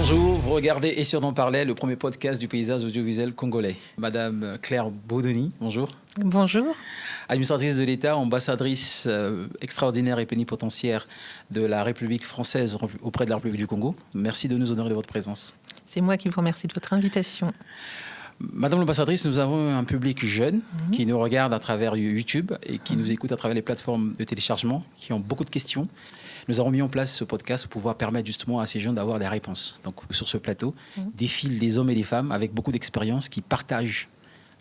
Bonjour, vous regardez Et si on en parlait, le premier podcast du paysage audiovisuel congolais. Madame Claire Baudeny, bonjour. Bonjour. Administratrice de l'État, ambassadrice extraordinaire et plénipotentiaire de la République française auprès de la République du Congo. Merci de nous honorer de votre présence. C'est moi qui vous remercie de votre invitation. Madame l'ambassadrice, nous avons un public jeune qui nous regarde à travers YouTube et qui nous écoute à travers les plateformes de téléchargement, qui ont beaucoup de questions. Nous avons mis en place ce podcast pour pouvoir permettre justement à ces jeunes d'avoir des réponses. Donc sur ce plateau, défilent des hommes et des femmes avec beaucoup d'expérience qui partagent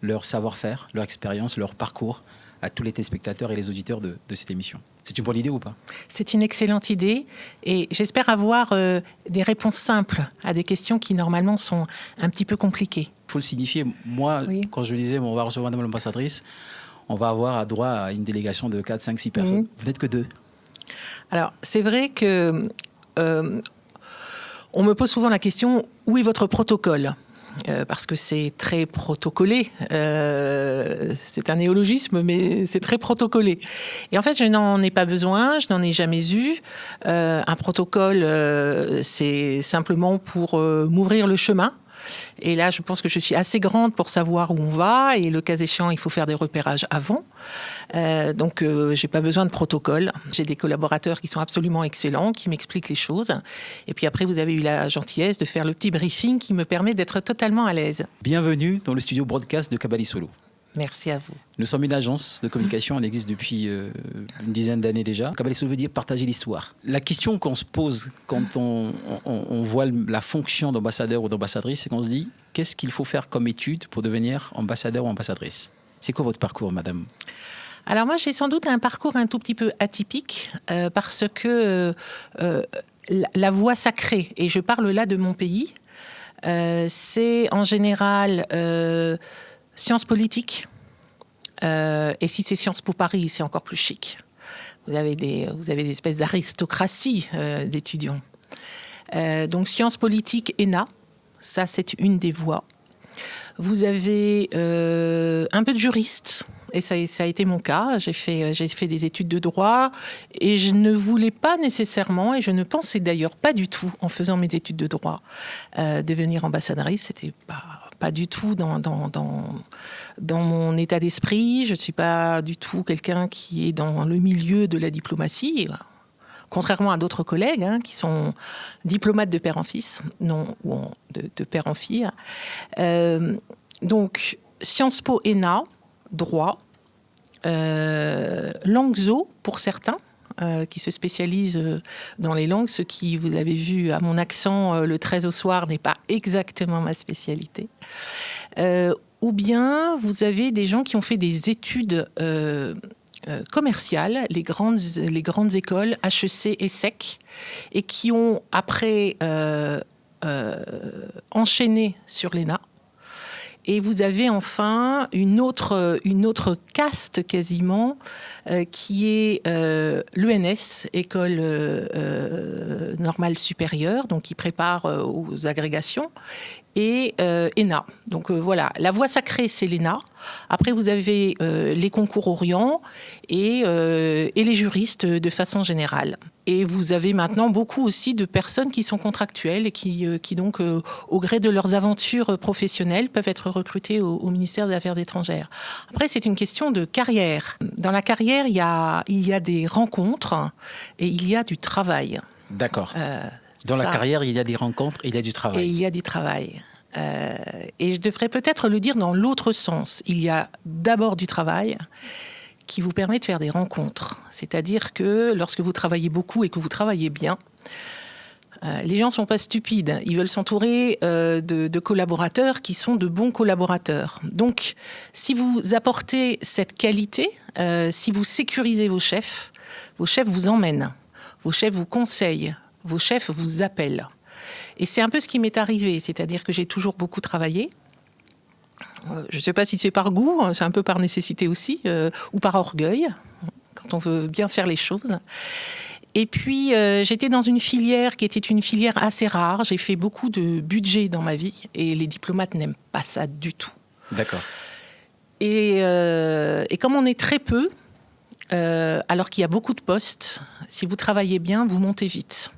leur savoir-faire, leur expérience, leur parcours à tous les téléspectateurs et les auditeurs de cette émission. C'est une bonne idée ou pas ? C'est une excellente idée et j'espère avoir des réponses simples à des questions qui normalement sont un petit peu compliquées. Il faut le signifier. Moi, quand je disais on va recevoir Madame l'ambassadrice, on va avoir droit à une délégation de 4, 5, 6 personnes. Vous n'êtes que 2. Alors, c'est vrai que on me pose souvent la question, où est votre protocole ? Parce que c'est très protocolé. C'est un néologisme, mais c'est très protocolé. Et en fait, je n'en ai pas besoin, je n'en ai jamais eu. Un protocole, c'est simplement pour m'ouvrir le chemin. Et là, je pense que je suis assez grande pour savoir où on va. Et le cas échéant, il faut faire des repérages avant. Donc, je n'ai pas besoin de protocole. J'ai des collaborateurs qui sont absolument excellents, qui m'expliquent les choses. Et puis après, vous avez eu la gentillesse de faire le petit briefing qui me permet d'être totalement à l'aise. Bienvenue dans le studio broadcast de Kabali Solo. Merci à vous. Nous sommes une agence de communication, on existe depuis une dizaine d'années déjà. Kabali Solo veut dire partager l'histoire. La question qu'on se pose quand on voit la fonction d'ambassadeur ou d'ambassadrice, c'est qu'on se dit, qu'est-ce qu'il faut faire comme étude pour devenir ambassadeur ou ambassadrice ? C'est quoi votre parcours, madame ? Alors moi, j'ai sans doute un parcours un tout petit peu atypique parce que la voie sacrée, et je parle là de mon pays, c'est en général sciences politiques. Et si c'est Sciences Po Paris, c'est encore plus chic. Vous avez des espèces d'aristocratie d'étudiants. Donc Sciences politiques, ENA, ça c'est une des voies. Vous avez un peu de juriste. Et ça a été mon cas. J'ai fait des études de droit et je ne voulais pas nécessairement, et je ne pensais d'ailleurs pas du tout, en faisant mes études de droit, devenir ambassadrice. C'était pas du tout dans mon état d'esprit. Je ne suis pas du tout quelqu'un qui est dans le milieu de la diplomatie, contrairement à d'autres collègues qui sont diplomates de père en fils, non, ou de père en fille. Donc, Sciences Po ENA, droit, langues zo pour certains, qui se spécialisent dans les langues. Ce qui, vous avez vu à mon accent, le 13 au soir n'est pas exactement ma spécialité. Ou bien vous avez des gens qui ont fait des études commerciales, les grandes écoles, HEC et SEC, et qui ont après enchaîné sur l'ENA. Et vous avez enfin une autre caste quasiment, qui est l'ENS, École normale supérieure, donc qui prépare aux agrégations, et ENA. Donc voilà, la voie sacrée, c'est l'ENA. Après, vous avez les concours Orient et les juristes de façon générale. Et vous avez maintenant beaucoup aussi de personnes qui sont contractuelles et qui donc, au gré de leurs aventures professionnelles, peuvent être recrutées au ministère des Affaires étrangères. Après, c'est une question de carrière. Dans la carrière, il y a des rencontres et il y a du travail. D'accord. Dans la carrière, il y a des rencontres et il y a du travail. Et il y a du travail. Et je devrais peut-être le dire dans l'autre sens. Il y a d'abord du travail qui vous permet de faire des rencontres. C'est-à-dire que lorsque vous travaillez beaucoup et que vous travaillez bien, les gens ne sont pas stupides. Ils veulent s'entourer de collaborateurs qui sont de bons collaborateurs. Donc, si vous apportez cette qualité, si vous sécurisez vos chefs vous emmènent, vos chefs vous conseillent, vos chefs vous appellent. Et c'est un peu ce qui m'est arrivé, c'est-à-dire que j'ai toujours beaucoup travaillé. Je ne sais pas si c'est par goût, c'est un peu par nécessité aussi, ou par orgueil, quand on veut bien faire les choses. Et puis, j'étais dans une filière qui était une filière assez rare. J'ai fait beaucoup de budget dans ma vie, et les diplomates n'aiment pas ça du tout. D'accord. Et comme on est très peu, alors qu'il y a beaucoup de postes, si vous travaillez bien, vous montez vite.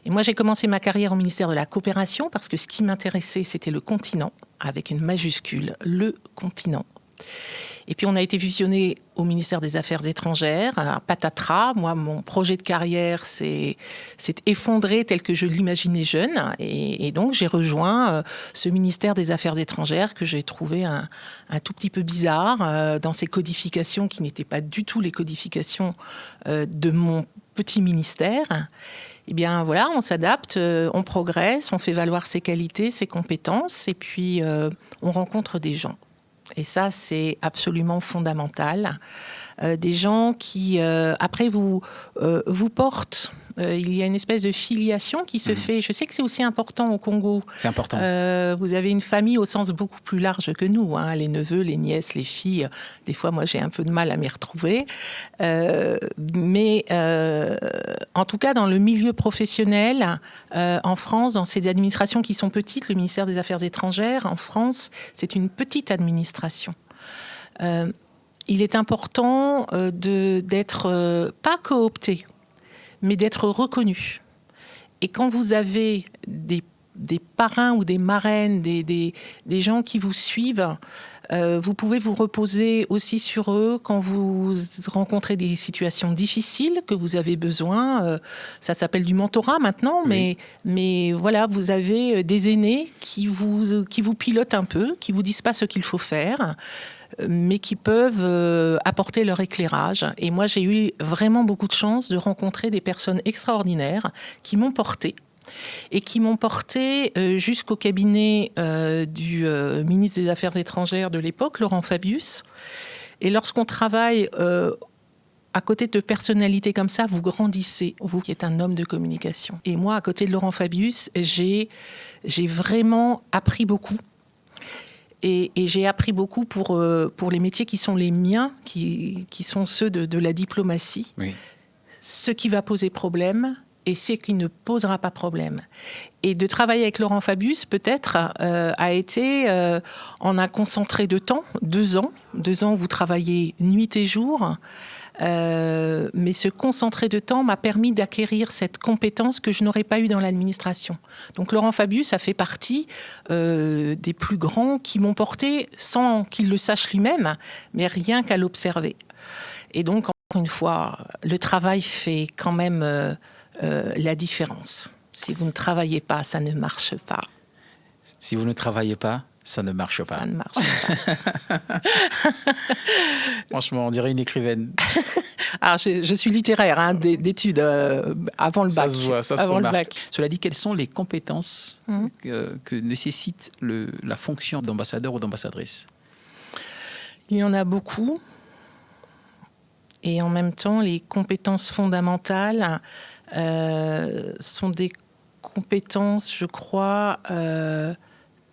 Et moi, j'ai commencé ma carrière au ministère de la Coopération parce que ce qui m'intéressait, c'était le continent, avec une majuscule, le continent. Et puis, on a été fusionné au ministère des Affaires étrangères, à patatras. Moi, mon projet de carrière s'est effondré tel que je l'imaginais jeune. Et donc, j'ai rejoint ce ministère des Affaires étrangères que j'ai trouvé un tout petit peu bizarre dans ses codifications qui n'étaient pas du tout les codifications de mon petit ministère. Eh bien, voilà, on s'adapte, on progresse, on fait valoir ses qualités, ses compétences, et puis on rencontre des gens. Et ça, c'est absolument fondamental. Des gens qui, après, vous portent. Il y a une espèce de filiation qui se fait. Je sais que c'est aussi important au Congo. C'est important. Vous avez une famille au sens beaucoup plus large que nous. Hein, les neveux, les nièces, les filles. Des fois, moi, j'ai un peu de mal à m'y retrouver. Mais en tout cas, dans le milieu professionnel, en France, dans ces administrations qui sont petites, le ministère des Affaires étrangères, en France, c'est une petite administration. Il est important d'être pas coopté, mais d'être reconnu. Et quand vous avez des parrains ou des marraines, des gens qui vous suivent, vous pouvez vous reposer aussi sur eux quand vous rencontrez des situations difficiles, que vous avez besoin. Ça s'appelle du mentorat maintenant, oui. mais voilà, vous avez des aînés qui vous pilotent un peu, qui vous disent pas ce qu'il faut faire, mais qui peuvent apporter leur éclairage. Et moi, j'ai eu vraiment beaucoup de chance de rencontrer des personnes extraordinaires qui m'ont portée. Et qui m'ont porté jusqu'au cabinet du ministre des Affaires étrangères de l'époque, Laurent Fabius. Et lorsqu'on travaille à côté de personnalités comme ça, vous grandissez, vous qui êtes un homme de communication. Et moi, à côté de Laurent Fabius, j'ai vraiment appris beaucoup. Et j'ai appris beaucoup pour les métiers qui sont les miens, qui sont ceux de la diplomatie. Oui. Ce qui va poser problème et ce qui ne posera pas problème. Et de travailler avec Laurent Fabius, peut-être, a été en un concentré de temps, 2 ans. 2 ans, vous travaillez nuit et jour. Mais ce concentré de temps m'a permis d'acquérir cette compétence que je n'aurais pas eue dans l'administration. Donc Laurent Fabius a fait partie des plus grands qui m'ont porté sans qu'il le sache lui-même, mais rien qu'à l'observer. Et donc, encore une fois, le travail fait quand même la différence. Si vous ne travaillez pas, ça ne marche pas. Si vous ne travaillez pas, ça ne marche pas. Ça ne marche pas. Franchement, on dirait une écrivaine. Alors, je suis littéraire hein, d'études avant le bac. Ça se voit, ça se avant remarque. le bac. Cela dit, quelles sont les compétences que nécessite la fonction d'ambassadeur ou d'ambassadrice ? Il y en a beaucoup. Et en même temps, les compétences fondamentales sont des compétences, je crois,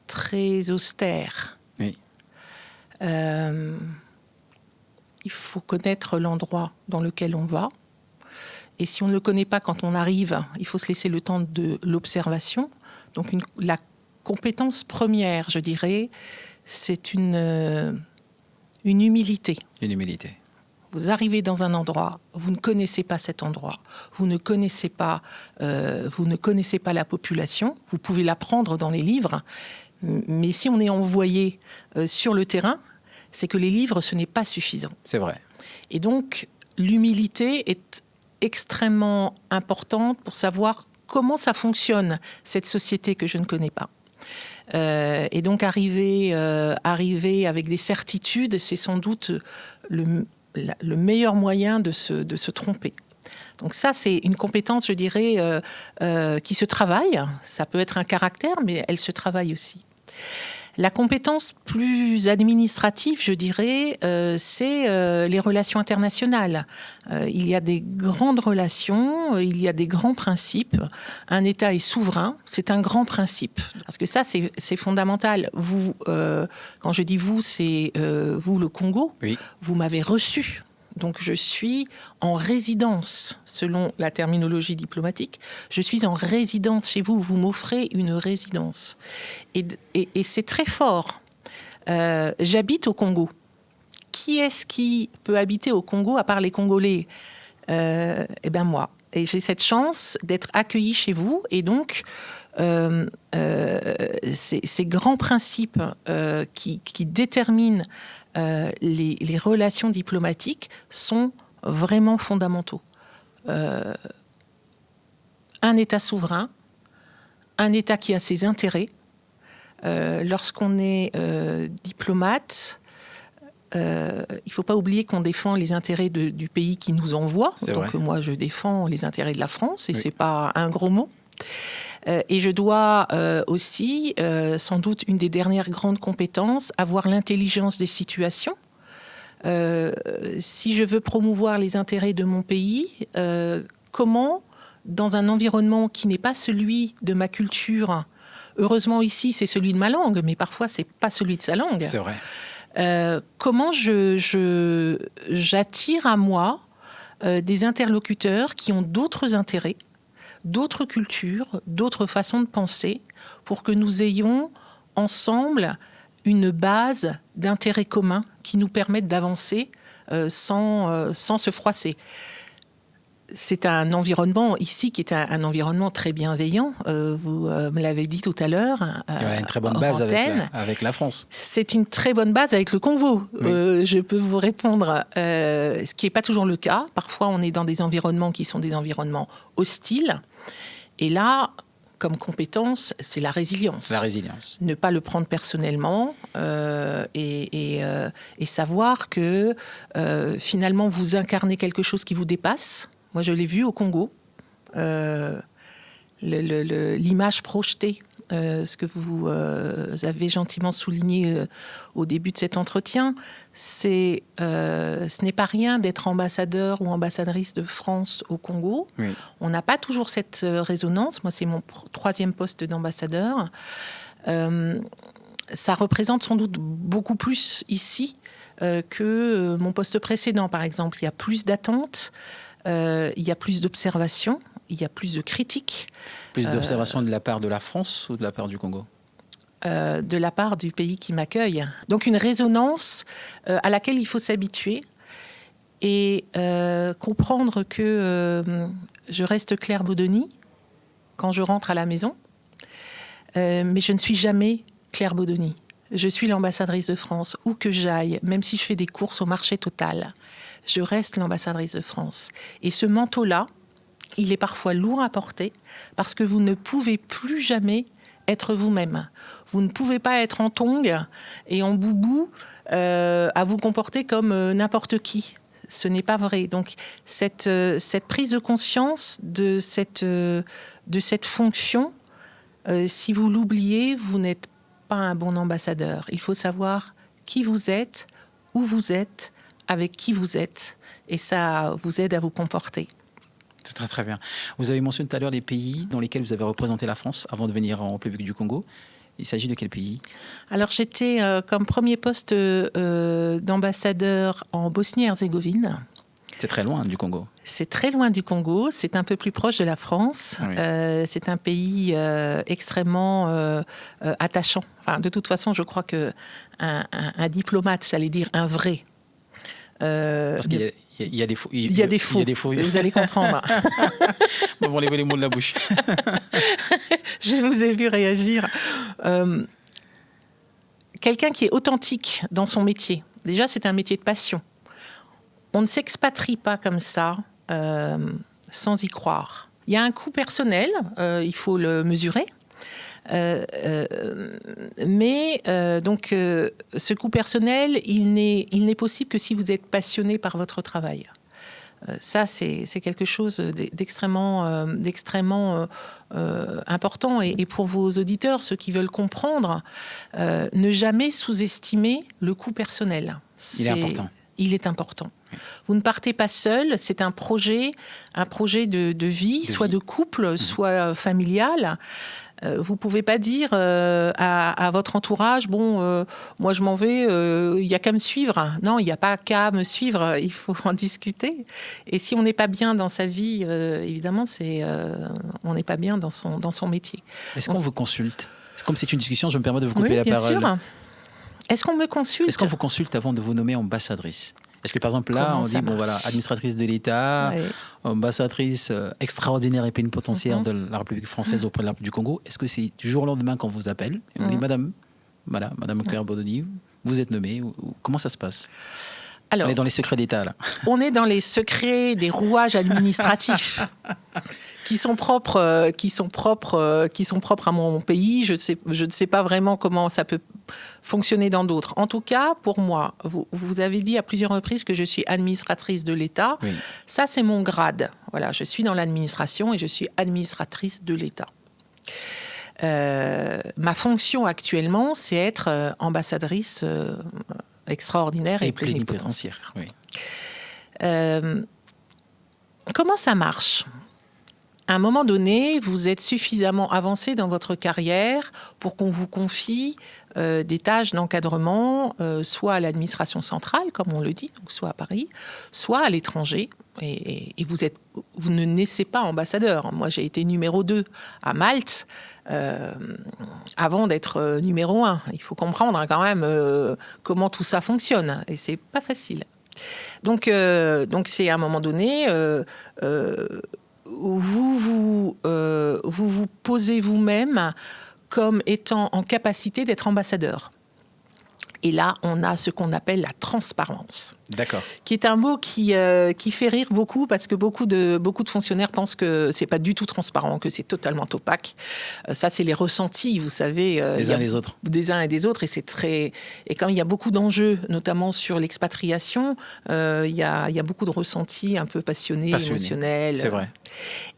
très austères. Oui. Il faut connaître l'endroit dans lequel on va. Et si on ne le connaît pas quand on arrive, il faut se laisser le temps de l'observation. Donc la compétence première, je dirais, c'est une humilité. Une humilité. Vous arrivez dans un endroit, vous ne connaissez pas cet endroit, vous ne connaissez pas la population, vous pouvez l'apprendre dans les livres, mais si on est envoyé sur le terrain, c'est que les livres, ce n'est pas suffisant. C'est vrai. Et donc, l'humilité est extrêmement importante pour savoir comment ça fonctionne, cette société que je ne connais pas. Et donc, arriver avec des certitudes, c'est sans doute le meilleur moyen de se tromper. Donc ça, c'est une compétence, je dirais, qui se travaille. Ça peut être un caractère, mais elle se travaille aussi. La compétence plus administrative, je dirais, c'est les relations internationales. Il y a des grandes relations, il y a des grands principes. Un État est souverain, c'est un grand principe. Parce que ça, c'est fondamental. Vous, quand je dis vous, c'est vous, le Congo. Oui. Vous m'avez reçu. Donc je suis en résidence, selon la terminologie diplomatique. Je suis en résidence chez vous, vous m'offrez une résidence. Et c'est très fort. J'habite au Congo. Qui est-ce qui peut habiter au Congo à part les Congolais ? Eh bien moi. Et j'ai cette chance d'être accueillie chez vous. Et donc, ces grands principes qui déterminent les relations diplomatiques sont vraiment fondamentaux. Un État souverain, un État qui a ses intérêts. Lorsqu'on est diplomate, il ne faut pas oublier qu'on défend les intérêts du pays qui nous envoie. Donc moi, je défends les intérêts de la France, et ce n'est pas un gros mot. Et je dois aussi, sans doute une des dernières grandes compétences, avoir l'intelligence des situations. Si je veux promouvoir les intérêts de mon pays, comment, dans un environnement qui n'est pas celui de ma culture, heureusement ici c'est celui de ma langue, mais parfois c'est pas celui de sa langue. C'est vrai. Comment j'attire à moi des interlocuteurs qui ont d'autres intérêts, d'autres cultures, d'autres façons de penser, pour que nous ayons ensemble une base d'intérêts communs qui nous permettent d'avancer sans se froisser. C'est un environnement ici qui est un environnement très bienveillant. Vous me l'avez dit tout à l'heure. Il y a une très bonne base avec la France. C'est une très bonne base avec le Congo. Oui. Je peux vous répondre, ce qui n'est pas toujours le cas. Parfois, on est dans des environnements qui sont des environnements hostiles. Et là, comme compétence, c'est la résilience. La résilience. Ne pas le prendre personnellement et savoir que finalement, vous incarnez quelque chose qui vous dépasse. Moi, je l'ai vu au Congo. L'image projetée, ce que vous avez gentiment souligné au début de cet entretien, ce n'est pas rien d'être ambassadeur ou ambassadrice de France au Congo. Oui. On n'a pas toujours cette résonance. Moi, c'est mon 3e poste d'ambassadeur. Ça représente sans doute beaucoup plus ici que mon poste précédent, par exemple. Il y a plus d'attentes. Il y a plus d'observations, il y a plus de critiques. Plus d'observations de la part de la France ou de la part du Congo ? De la part du pays qui m'accueille. Donc une résonance à laquelle il faut s'habituer et comprendre que je reste Claire Baudenis quand je rentre à la maison, mais je ne suis jamais Claire Baudenis. Je suis l'ambassadrice de France, où que j'aille, même si je fais des courses au marché Total. Je reste l'ambassadrice de France. Et ce manteau-là, il est parfois lourd à porter parce que vous ne pouvez plus jamais être vous-même. Vous ne pouvez pas être en tongs et en boubou à vous comporter comme n'importe qui. Ce n'est pas vrai. Donc, cette prise de conscience de cette fonction, si vous l'oubliez, vous n'êtes pas un bon ambassadeur. Il faut savoir qui vous êtes, où vous êtes, avec qui vous êtes, et ça vous aide à vous comporter. C'est très très bien. Vous avez mentionné tout à l'heure les pays dans lesquels vous avez représenté la France avant de venir en République du Congo. Il s'agit de quel pays ? Alors j'étais comme premier poste d'ambassadeur en Bosnie-Herzégovine. C'est très loin du Congo. C'est très loin du Congo, c'est un peu plus proche de la France. Oui. C'est un pays extrêmement attachant. Enfin, de toute façon, je crois qu'un diplomate, j'allais dire un vrai, parce qu'il y a des faux. Il y a des faux. Vous allez comprendre. Bon, on les mots de la bouche. Je vous ai vu réagir. Quelqu'un qui est authentique dans son métier. Déjà, c'est un métier de passion. On ne s'expatrie pas comme ça sans y croire. Il y a un coût personnel, il faut le mesurer. Mais ce coût personnel, il n'est possible que si vous êtes passionné par votre travail. Ça, c'est quelque chose d'extrêmement important. Et pour vos auditeurs, ceux qui veulent comprendre, ne jamais sous-estimer le coût personnel. Il est important. Il est important. Vous ne partez pas seul, c'est un projet de vie, soit de couple, soit familial. Vous ne pouvez pas dire à votre entourage, moi je m'en vais, il n'y a qu'à me suivre. Non, il n'y a pas qu'à me suivre, il faut en discuter. Et si on n'est pas bien dans sa vie, évidemment, on n'est pas bien dans son métier. Est-ce qu'on vous consulte ? Comme c'est une discussion, je me permets de vous couper la parole. Bien sûr. Est-ce qu'on me consulte ? Est-ce qu'on vous consulte avant de vous nommer ambassadrice ? Est-ce que par exemple là, Comment on ça dit, bon voilà, administratrice de l'État, Oui. ambassadrice extraordinaire et plénipotentiaire de la République française auprès du Congo, est-ce que c'est du jour au lendemain qu'on vous appelle et on dit, Madame Claire Bodoni, vous êtes nommée, ou comment ça se passe? Alors, on est dans les secrets d'État, là. On est dans les secrets des rouages administratifs qui sont propres à mon pays. Je ne sais pas vraiment comment ça peut fonctionner dans d'autres. En tout cas, pour moi, vous avez dit à plusieurs reprises que je suis administratrice de l'État. Oui. Ça, c'est mon grade. Voilà, je suis dans l'administration et je suis administratrice de l'État. Ma fonction actuellement, c'est être ambassadrice extraordinaire et plénipotentiaire. Oui. Comment ça marche ? À un moment donné, vous êtes suffisamment avancé dans votre carrière pour qu'on vous confie des tâches d'encadrement, soit à l'administration centrale, comme on le dit, donc soit à Paris, soit à l'étranger. Et vous ne naissez pas ambassadeur. Moi, j'ai été numéro 2 à Malte avant d'être numéro 1. Il faut comprendre quand même comment tout ça fonctionne. Et c'est pas facile. Donc c'est à un moment donné... vous vous posez vous-même comme étant en capacité d'être ambassadeur. Et là, on a ce qu'on appelle la transparence. D'accord. Qui est un mot qui fait rire beaucoup parce que beaucoup de fonctionnaires pensent que c'est pas du tout transparent, que c'est totalement opaque. Ça, c'est les ressentis, vous savez. Des uns et des autres. Des uns et des autres. Et comme il y a beaucoup d'enjeux, notamment sur l'expatriation, il y a beaucoup de ressentis un peu passionnés. Émotionnels. C'est vrai.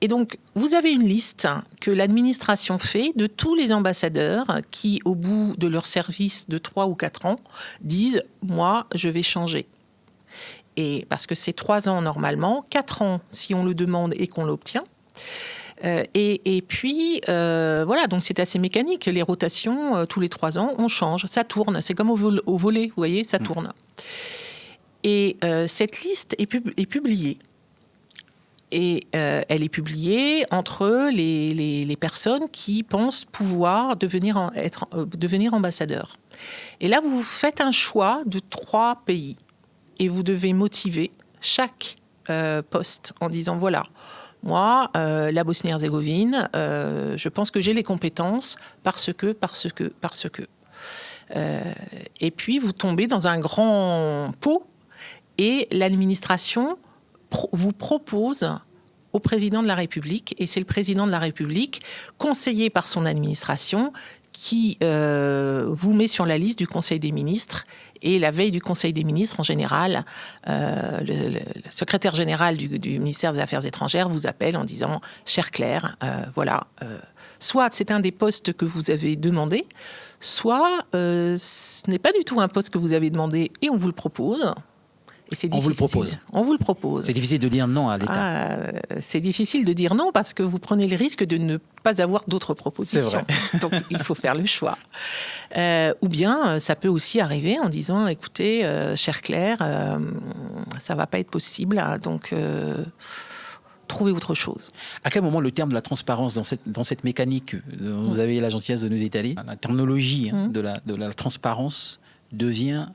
Et donc, vous avez une liste que l'administration fait de tous les ambassadeurs qui, au bout de leur service de 3 ou 4 ans, disent « moi, je vais changer ». Et parce que c'est 3 ans normalement, 4 ans si on le demande et qu'on l'obtient. Et puis, voilà, donc c'est assez mécanique. Les rotations, tous les 3 ans, on change, ça tourne. C'est comme au volet, vous voyez, ça tourne. Et cette liste est publiée. Et elle est publiée entre les personnes qui pensent pouvoir devenir ambassadeur. Et là, vous faites un choix de 3 pays. Et vous devez motiver chaque poste en disant, voilà, moi, la Bosnie-Herzégovine, je pense que j'ai les compétences parce que. Et puis, vous tombez dans un grand pot et l'administration vous propose au président de la République, et c'est le président de la République, conseillé par son administration, qui vous met sur la liste du Conseil des ministres. Et la veille du Conseil des ministres, en général, le secrétaire général du ministère des Affaires étrangères vous appelle en disant « Chère Claire, voilà, soit c'est un des postes que vous avez demandé, soit ce n'est pas du tout un poste que vous avez demandé et on vous le propose ». Et c'est difficile. On vous le propose. C'est difficile de dire non à l'État. C'est difficile de dire non parce que vous prenez le risque de ne pas avoir d'autres propositions. C'est vrai. Donc, il faut faire le choix. Ou bien, ça peut aussi arriver en disant, écoutez, chère Claire, ça ne va pas être possible, donc trouvez autre chose. À quel moment le terme de la transparence dans cette mécanique dont vous avez la gentillesse de nous étaler, la terminologie de la transparence devient,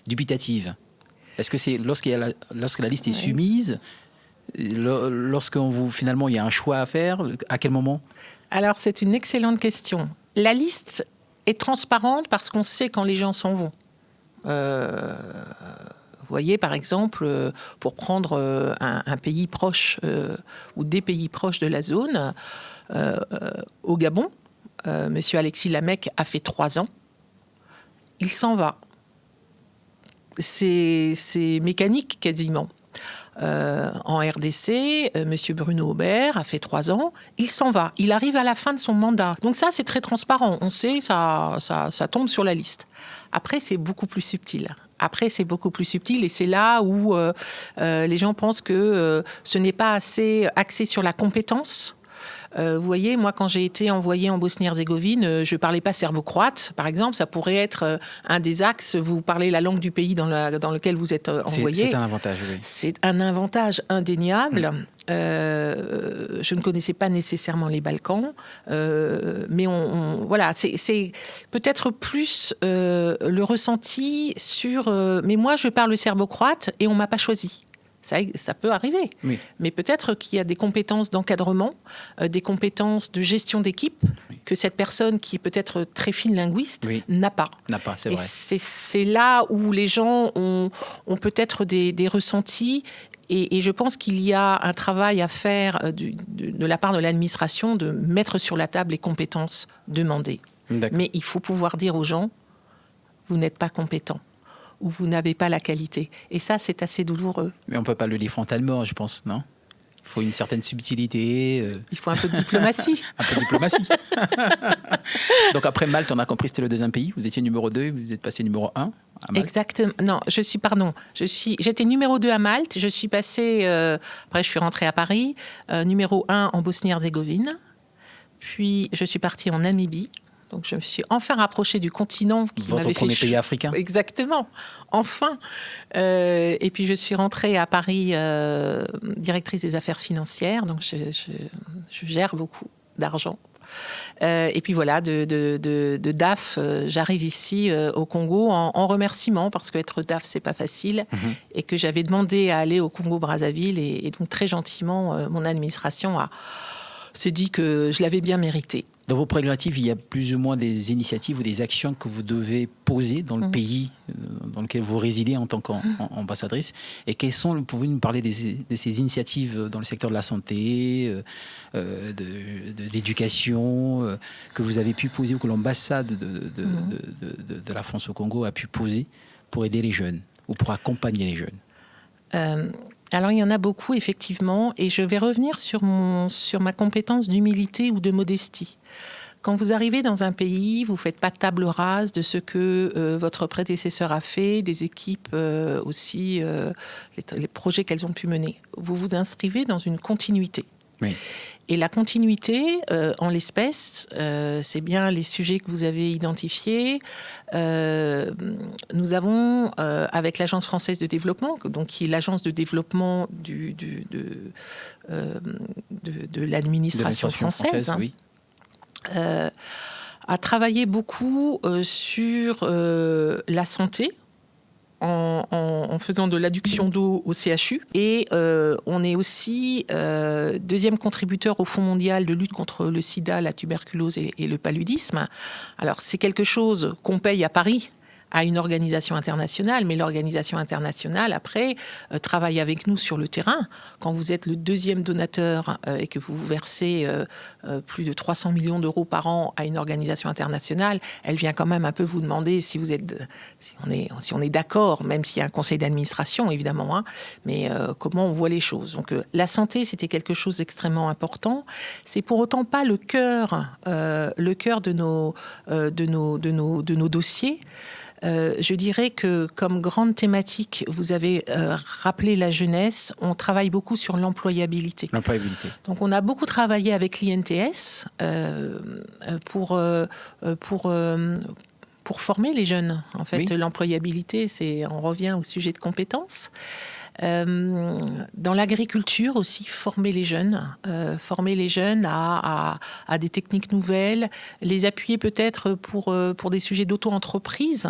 dubitative? Est-ce que c'est lorsque la liste est soumise, finalement il y a un choix à faire, à quel moment? Alors c'est une excellente question. La liste est transparente parce qu'on sait quand les gens s'en vont. Vous voyez, par exemple, pour prendre un pays proche ou des pays proches de la zone, au Gabon, M. Alexis Lamec a fait 3 ans. Il s'en va. C'est mécanique quasiment. En RDC, M. Bruno Aubert a fait 3 ans. Il s'en va. Il arrive à la fin de son mandat. Donc ça, c'est très transparent. On sait, ça tombe sur la liste. Après, c'est beaucoup plus subtil. Et c'est là où les gens pensent que ce n'est pas assez axé sur la compétence. Vous voyez, moi, quand j'ai été envoyée en Bosnie-Herzégovine, je ne parlais pas serbo-croate, par exemple. Ça pourrait être un des axes. Vous parlez la langue du pays dans lequel vous êtes envoyé. C'est un avantage, oui. C'est un avantage indéniable. Je ne connaissais pas nécessairement les Balkans, mais voilà, c'est peut-être plus le ressenti sur... mais moi, je parle serbo-croate et on ne m'a pas choisi. Ça peut arriver. Oui. Mais peut-être qu'il y a des compétences d'encadrement, des compétences de gestion d'équipe que cette personne qui est peut-être très fine linguiste n'a pas. C'est et vrai. C'est là où les gens ont peut-être des ressentis. Et je pense qu'il y a un travail à faire de la part de l'administration de mettre sur la table les compétences demandées. D'accord. Mais il faut pouvoir dire aux gens, vous n'êtes pas compétent ou vous n'avez pas la qualité. Et ça, c'est assez douloureux. Mais on ne peut pas le dire frontalement, je pense, non ? Il faut une certaine subtilité. Il faut un peu de diplomatie. Un peu de diplomatie. Donc après Malte, on a compris que c'était le deuxième pays. Vous étiez numéro 2, vous êtes passé numéro 1 à Malte. Exactement. Non, j'étais numéro 2 à Malte. Je suis passée, après je suis rentrée à Paris, numéro 1 en Bosnie-Herzégovine. Puis je suis partie en Namibie. Donc je me suis enfin rapprochée du continent qui Votre m'avait fait... premier pays africain. Exactement, enfin. Et puis je suis rentrée à Paris directrice des affaires financières. Donc je gère beaucoup d'argent. Et puis voilà, de DAF, j'arrive ici au Congo en remerciement, parce qu'être DAF, c'est pas facile, et que j'avais demandé à aller au Congo-Brazzaville, et donc très gentiment, mon administration s'est dit que je l'avais bien mérité. Dans vos prérogatives, il y a plus ou moins des initiatives ou des actions que vous devez poser dans le pays dans lequel vous résidez en tant qu'ambassadrice. Et pouvez-vous nous parler de ces initiatives dans le secteur de la santé, de l'éducation, que vous avez pu poser ou que l'ambassade de la France au Congo a pu poser pour aider les jeunes ou pour accompagner les jeunes? Alors, il y en a beaucoup, effectivement, et je vais revenir sur ma compétence d'humilité ou de modestie. Quand vous arrivez dans un pays, vous ne faites pas table rase de ce que votre prédécesseur a fait, des équipes aussi, les projets qu'elles ont pu mener. Vous vous inscrivez dans une continuité. Oui. Et la continuité, en l'espèce, c'est bien les sujets que vous avez identifiés. Nous avons, avec l'Agence française de développement, donc qui est l'agence de développement de l'administration française, oui. a travaillé beaucoup sur la santé, en faisant de l'adduction d'eau au CHU. Et on est aussi deuxième contributeur au Fonds mondial de lutte contre le sida, la tuberculose et le paludisme. Alors, c'est quelque chose qu'on paye à Paris à une organisation internationale, mais l'organisation internationale, après, travaille avec nous sur le terrain. Quand vous êtes le deuxième donateur et que vous versez plus de 300 millions d'euros par an à une organisation internationale, elle vient quand même un peu vous demander si on est d'accord, même s'il y a un conseil d'administration, évidemment, hein, mais comment on voit les choses. Donc, la santé, c'était quelque chose d'extrêmement important. C'est pour autant pas le cœur de nos dossiers. Je dirais que comme grande thématique, vous avez rappelé la jeunesse, on travaille beaucoup sur l'employabilité. Donc on a beaucoup travaillé avec l'INTS pour former les jeunes. En fait, oui. L'employabilité, on revient au sujet de compétences. Dans l'agriculture aussi, former les jeunes à des techniques nouvelles, les appuyer peut-être pour des sujets d'auto-entreprise,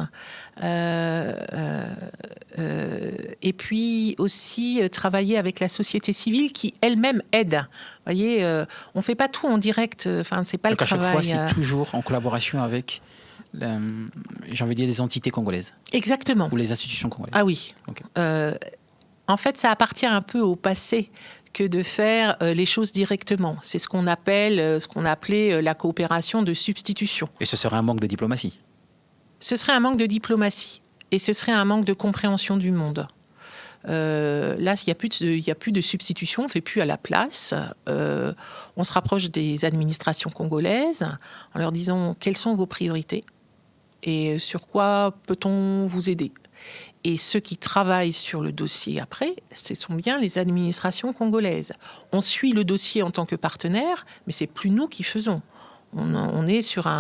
et puis aussi travailler avec la société civile qui elle-même aide. Vous voyez, on ne fait pas tout en direct, c'est pas donc le travail. Donc à chaque fois, c'est toujours en collaboration avec j'ai envie de dire des entités congolaises. Exactement. Ou les institutions congolaises. Ah oui. Okay. En fait, ça appartient un peu au passé que de faire les choses directement. C'est ce qu'on appelait la coopération de substitution. Et ce serait un manque de diplomatie. Ce serait un manque de diplomatie. Et ce serait un manque de compréhension du monde. Là, il n'y a plus de substitution, on ne fait plus à la place. On se rapproche des administrations congolaises en leur disant quelles sont vos priorités et sur quoi peut-on vous aider. Et ceux qui travaillent sur le dossier après, ce sont bien les administrations congolaises. On suit le dossier en tant que partenaire, mais c'est plus nous qui faisons. On est sur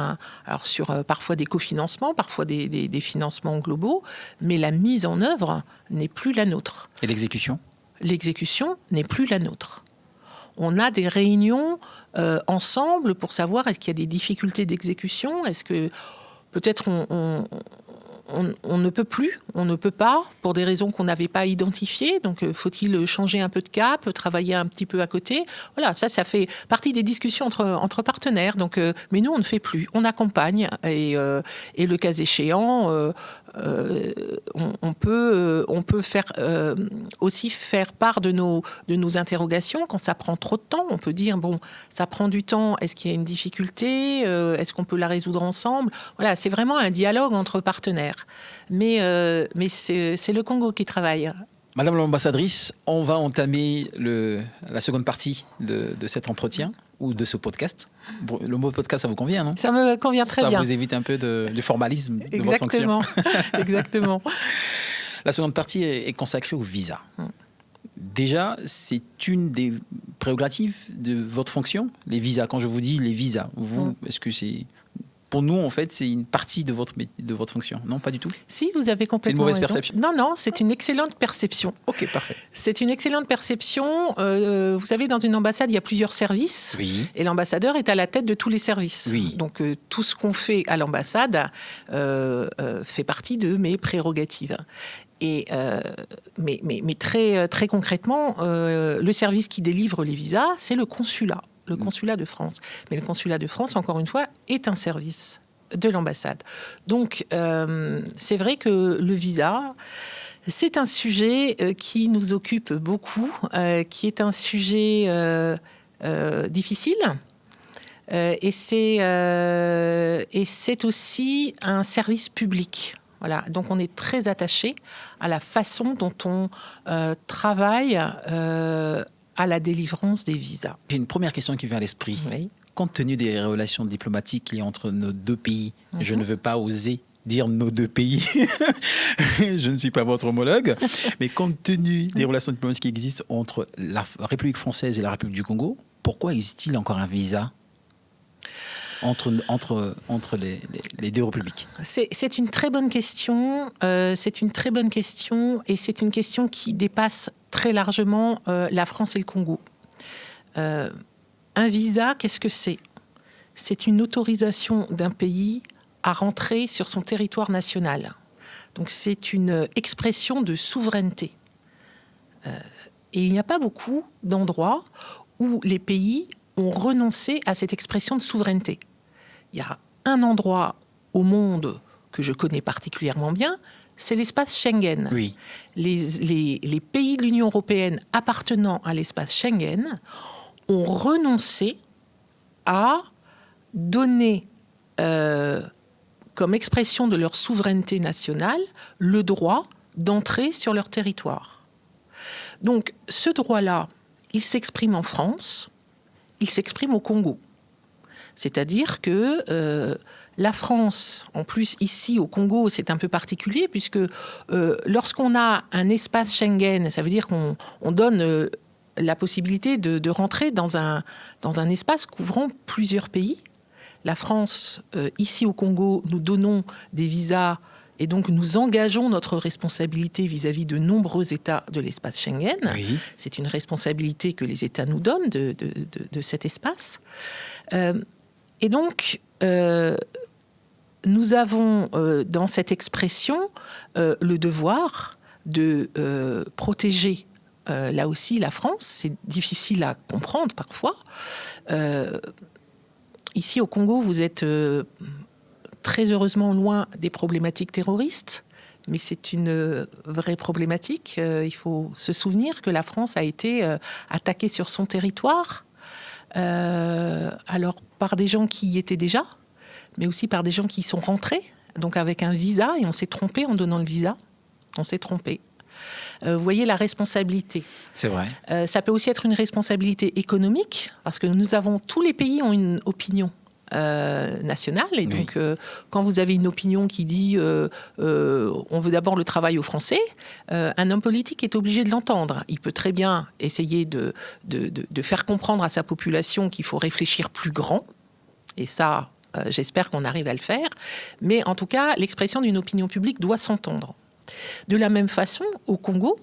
parfois des cofinancements, parfois des financements globaux, mais la mise en œuvre n'est plus la nôtre. Et l'exécution ? L'exécution n'est plus la nôtre. on a des réunions ensemble pour savoir est-ce qu'il y a des difficultés d'exécution, est-ce que peut-être on ne peut plus, on ne peut pas, pour des raisons qu'on n'avait pas identifiées. Donc, faut-il changer un peu de cap, travailler un petit peu à côté? Voilà, ça fait partie des discussions entre partenaires. Donc, mais nous, on ne fait plus. On accompagne et le cas échéant, on peut faire aussi faire part de nos interrogations. Quand ça prend trop de temps, on peut dire, bon, ça prend du temps, est-ce qu'il y a une difficulté? Est-ce qu'on peut la résoudre ensemble? Voilà, c'est vraiment un dialogue entre partenaires. Mais c'est le Congo qui travaille. Madame l'ambassadrice, on va entamer la seconde partie de cet entretien ou de ce podcast. Le mot podcast, ça vous convient, non? Ça me convient très bien. Ça vous évite un peu du formalisme de votre fonction. Exactement. La seconde partie est consacrée au visa. Déjà, c'est une des prérogatives de votre fonction, les visas. Quand je vous dis les visas, est-ce que c'est... Pour nous, en fait, c'est une partie de votre fonction. Non, pas du tout? Si, vous avez complètement raison. C'est une mauvaise perception? Non, c'est une excellente perception. Ok, parfait. C'est une excellente perception. Vous savez, dans une ambassade, il y a plusieurs services. Oui. Et l'ambassadeur est à la tête de tous les services. Oui. Donc, tout ce qu'on fait à l'ambassade fait partie de mes prérogatives. Mais très, très concrètement, le service qui délivre les visas, c'est le consulat. Le consulat de France. Mais le consulat de France, encore une fois, est un service de l'ambassade. Donc, c'est vrai que le visa, c'est un sujet qui nous occupe beaucoup, qui est un sujet difficile. Et c'est aussi un service public. Voilà. Donc, on est très attaché à la façon dont on travaille à la délivrance des visas. J'ai une première question qui vient à l'esprit. Oui. Compte tenu des relations diplomatiques qu'il y a entre nos deux pays, je ne veux pas oser dire nos deux pays, je ne suis pas votre homologue, mais compte tenu des relations diplomatiques qui existent entre la République française et la République du Congo, pourquoi existe-t-il encore un visa entre les deux républiques? C'est une très bonne question. C'est une très bonne question et c'est une question qui dépasse très largement la France et le Congo. Un visa, qu'est-ce que c'est? C'est une autorisation d'un pays à rentrer sur son territoire national. Donc c'est une expression de souveraineté. Et il n'y a pas beaucoup d'endroits où les pays ont renoncé à cette expression de souveraineté. Il y a un endroit au monde que je connais particulièrement bien, c'est l'espace Schengen. Oui. Les pays de l'Union européenne appartenant à l'espace Schengen ont renoncé à donner comme expression de leur souveraineté nationale le droit d'entrer sur leur territoire. Donc ce droit-là, il s'exprime en France, il s'exprime au Congo. C'est-à-dire que la France, en plus ici au Congo, c'est un peu particulier puisque lorsqu'on a un espace Schengen, ça veut dire qu'on donne la possibilité de rentrer dans un espace couvrant plusieurs pays. La France, ici au Congo, nous donnons des visas et donc nous engageons notre responsabilité vis-à-vis de nombreux États de l'espace Schengen. Oui. C'est une responsabilité que les États nous donnent de cet espace. Et donc, nous avons dans cette expression le devoir de protéger là aussi la France. C'est difficile à comprendre parfois. Ici au Congo, vous êtes très heureusement loin des problématiques terroristes, mais c'est une vraie problématique. Il faut se souvenir que la France a été attaquée sur son territoire, alors par des gens qui y étaient déjà, mais aussi par des gens qui y sont rentrés, donc avec un visa, et on s'est trompé en donnant le visa. On s'est trompé. Vous voyez la responsabilité. C'est vrai. Ça peut aussi être une responsabilité économique, parce que tous les pays ont une opinion nationale. Et donc, quand vous avez une opinion qui dit on veut d'abord le travail aux Français, un homme politique est obligé de l'entendre. Il peut très bien essayer de faire comprendre à sa population qu'il faut réfléchir plus grand. Et ça, j'espère qu'on arrive à le faire. Mais en tout cas, l'expression d'une opinion publique doit s'entendre. De la même façon, au Congo,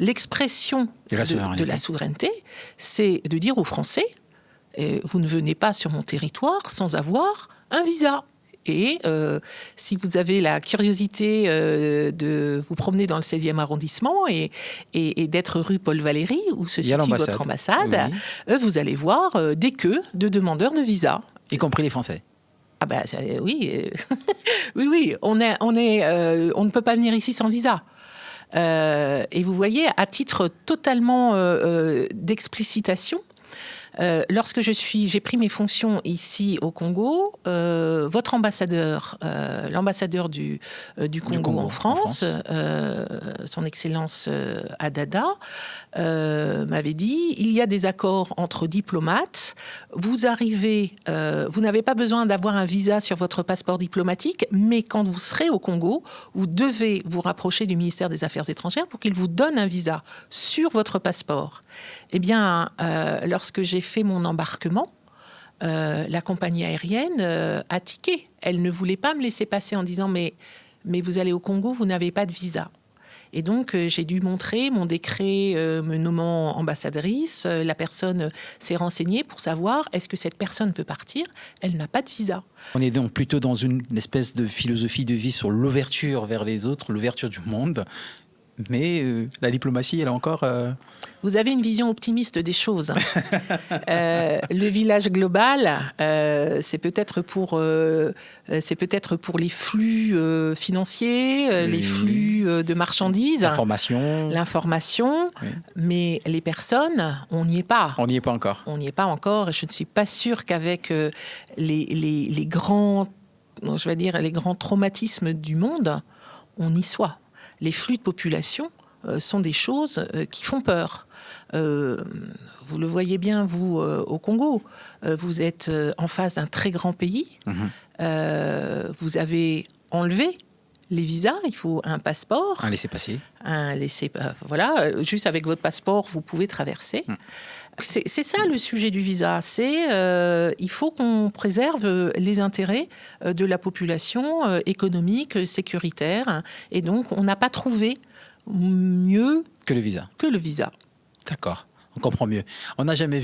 l'expression de la souveraineté, c'est de dire aux Français, vous ne venez pas sur mon territoire sans avoir un visa. Et si vous avez la curiosité de vous promener dans le 16e arrondissement et d'être rue Paul Valéry, où se situe votre ambassade, vous allez voir des queues de demandeurs de visa. Y compris les Français. Ah ben oui, oui, on ne peut pas venir ici sans visa. Et vous voyez, à titre totalement d'explicitation, lorsque j'ai pris mes fonctions ici au Congo, votre ambassadeur, l'ambassadeur du Congo en France, son Excellence Adada, m'avait dit, il y a des accords entre diplomates, vous arrivez, vous n'avez pas besoin d'avoir un visa sur votre passeport diplomatique, mais quand vous serez au Congo, vous devez vous rapprocher du ministère des Affaires étrangères pour qu'il vous donne un visa sur votre passeport. Eh bien, lorsque j'ai fait mon embarquement, la compagnie aérienne a tiqué. Elle ne voulait pas me laisser passer en disant mais vous allez au Congo, vous n'avez pas de visa. Et donc, j'ai dû montrer mon décret me nommant ambassadrice. La personne s'est renseignée pour savoir est-ce que cette personne peut partir. Elle n'a pas de visa. On est donc plutôt dans une espèce de philosophie de vie sur l'ouverture vers les autres, l'ouverture du monde. Mais la diplomatie, elle a encore... Vous avez une vision optimiste des choses. Le village global, c'est peut-être pour les flux financiers, les flux de marchandises, l'information. Oui. Mais les personnes, on n'y est pas. On n'y est pas encore. On n'y est pas encore. Et je ne suis pas sûre qu'avec les grands traumatismes du monde, on y soit. Les flux de population sont des choses qui font peur. Vous le voyez bien, vous, au Congo. Vous êtes en face d'un très grand pays. Vous avez enlevé les visas. Il faut un passeport. Un laissez-passer. Voilà, juste avec votre passeport, vous pouvez traverser. C'est ça le sujet du visa. Il faut qu'on préserve les intérêts de la population économique, sécuritaire. Et donc, on n'a pas trouvé mieux que le visa. D'accord. On comprend mieux. On n'a jamais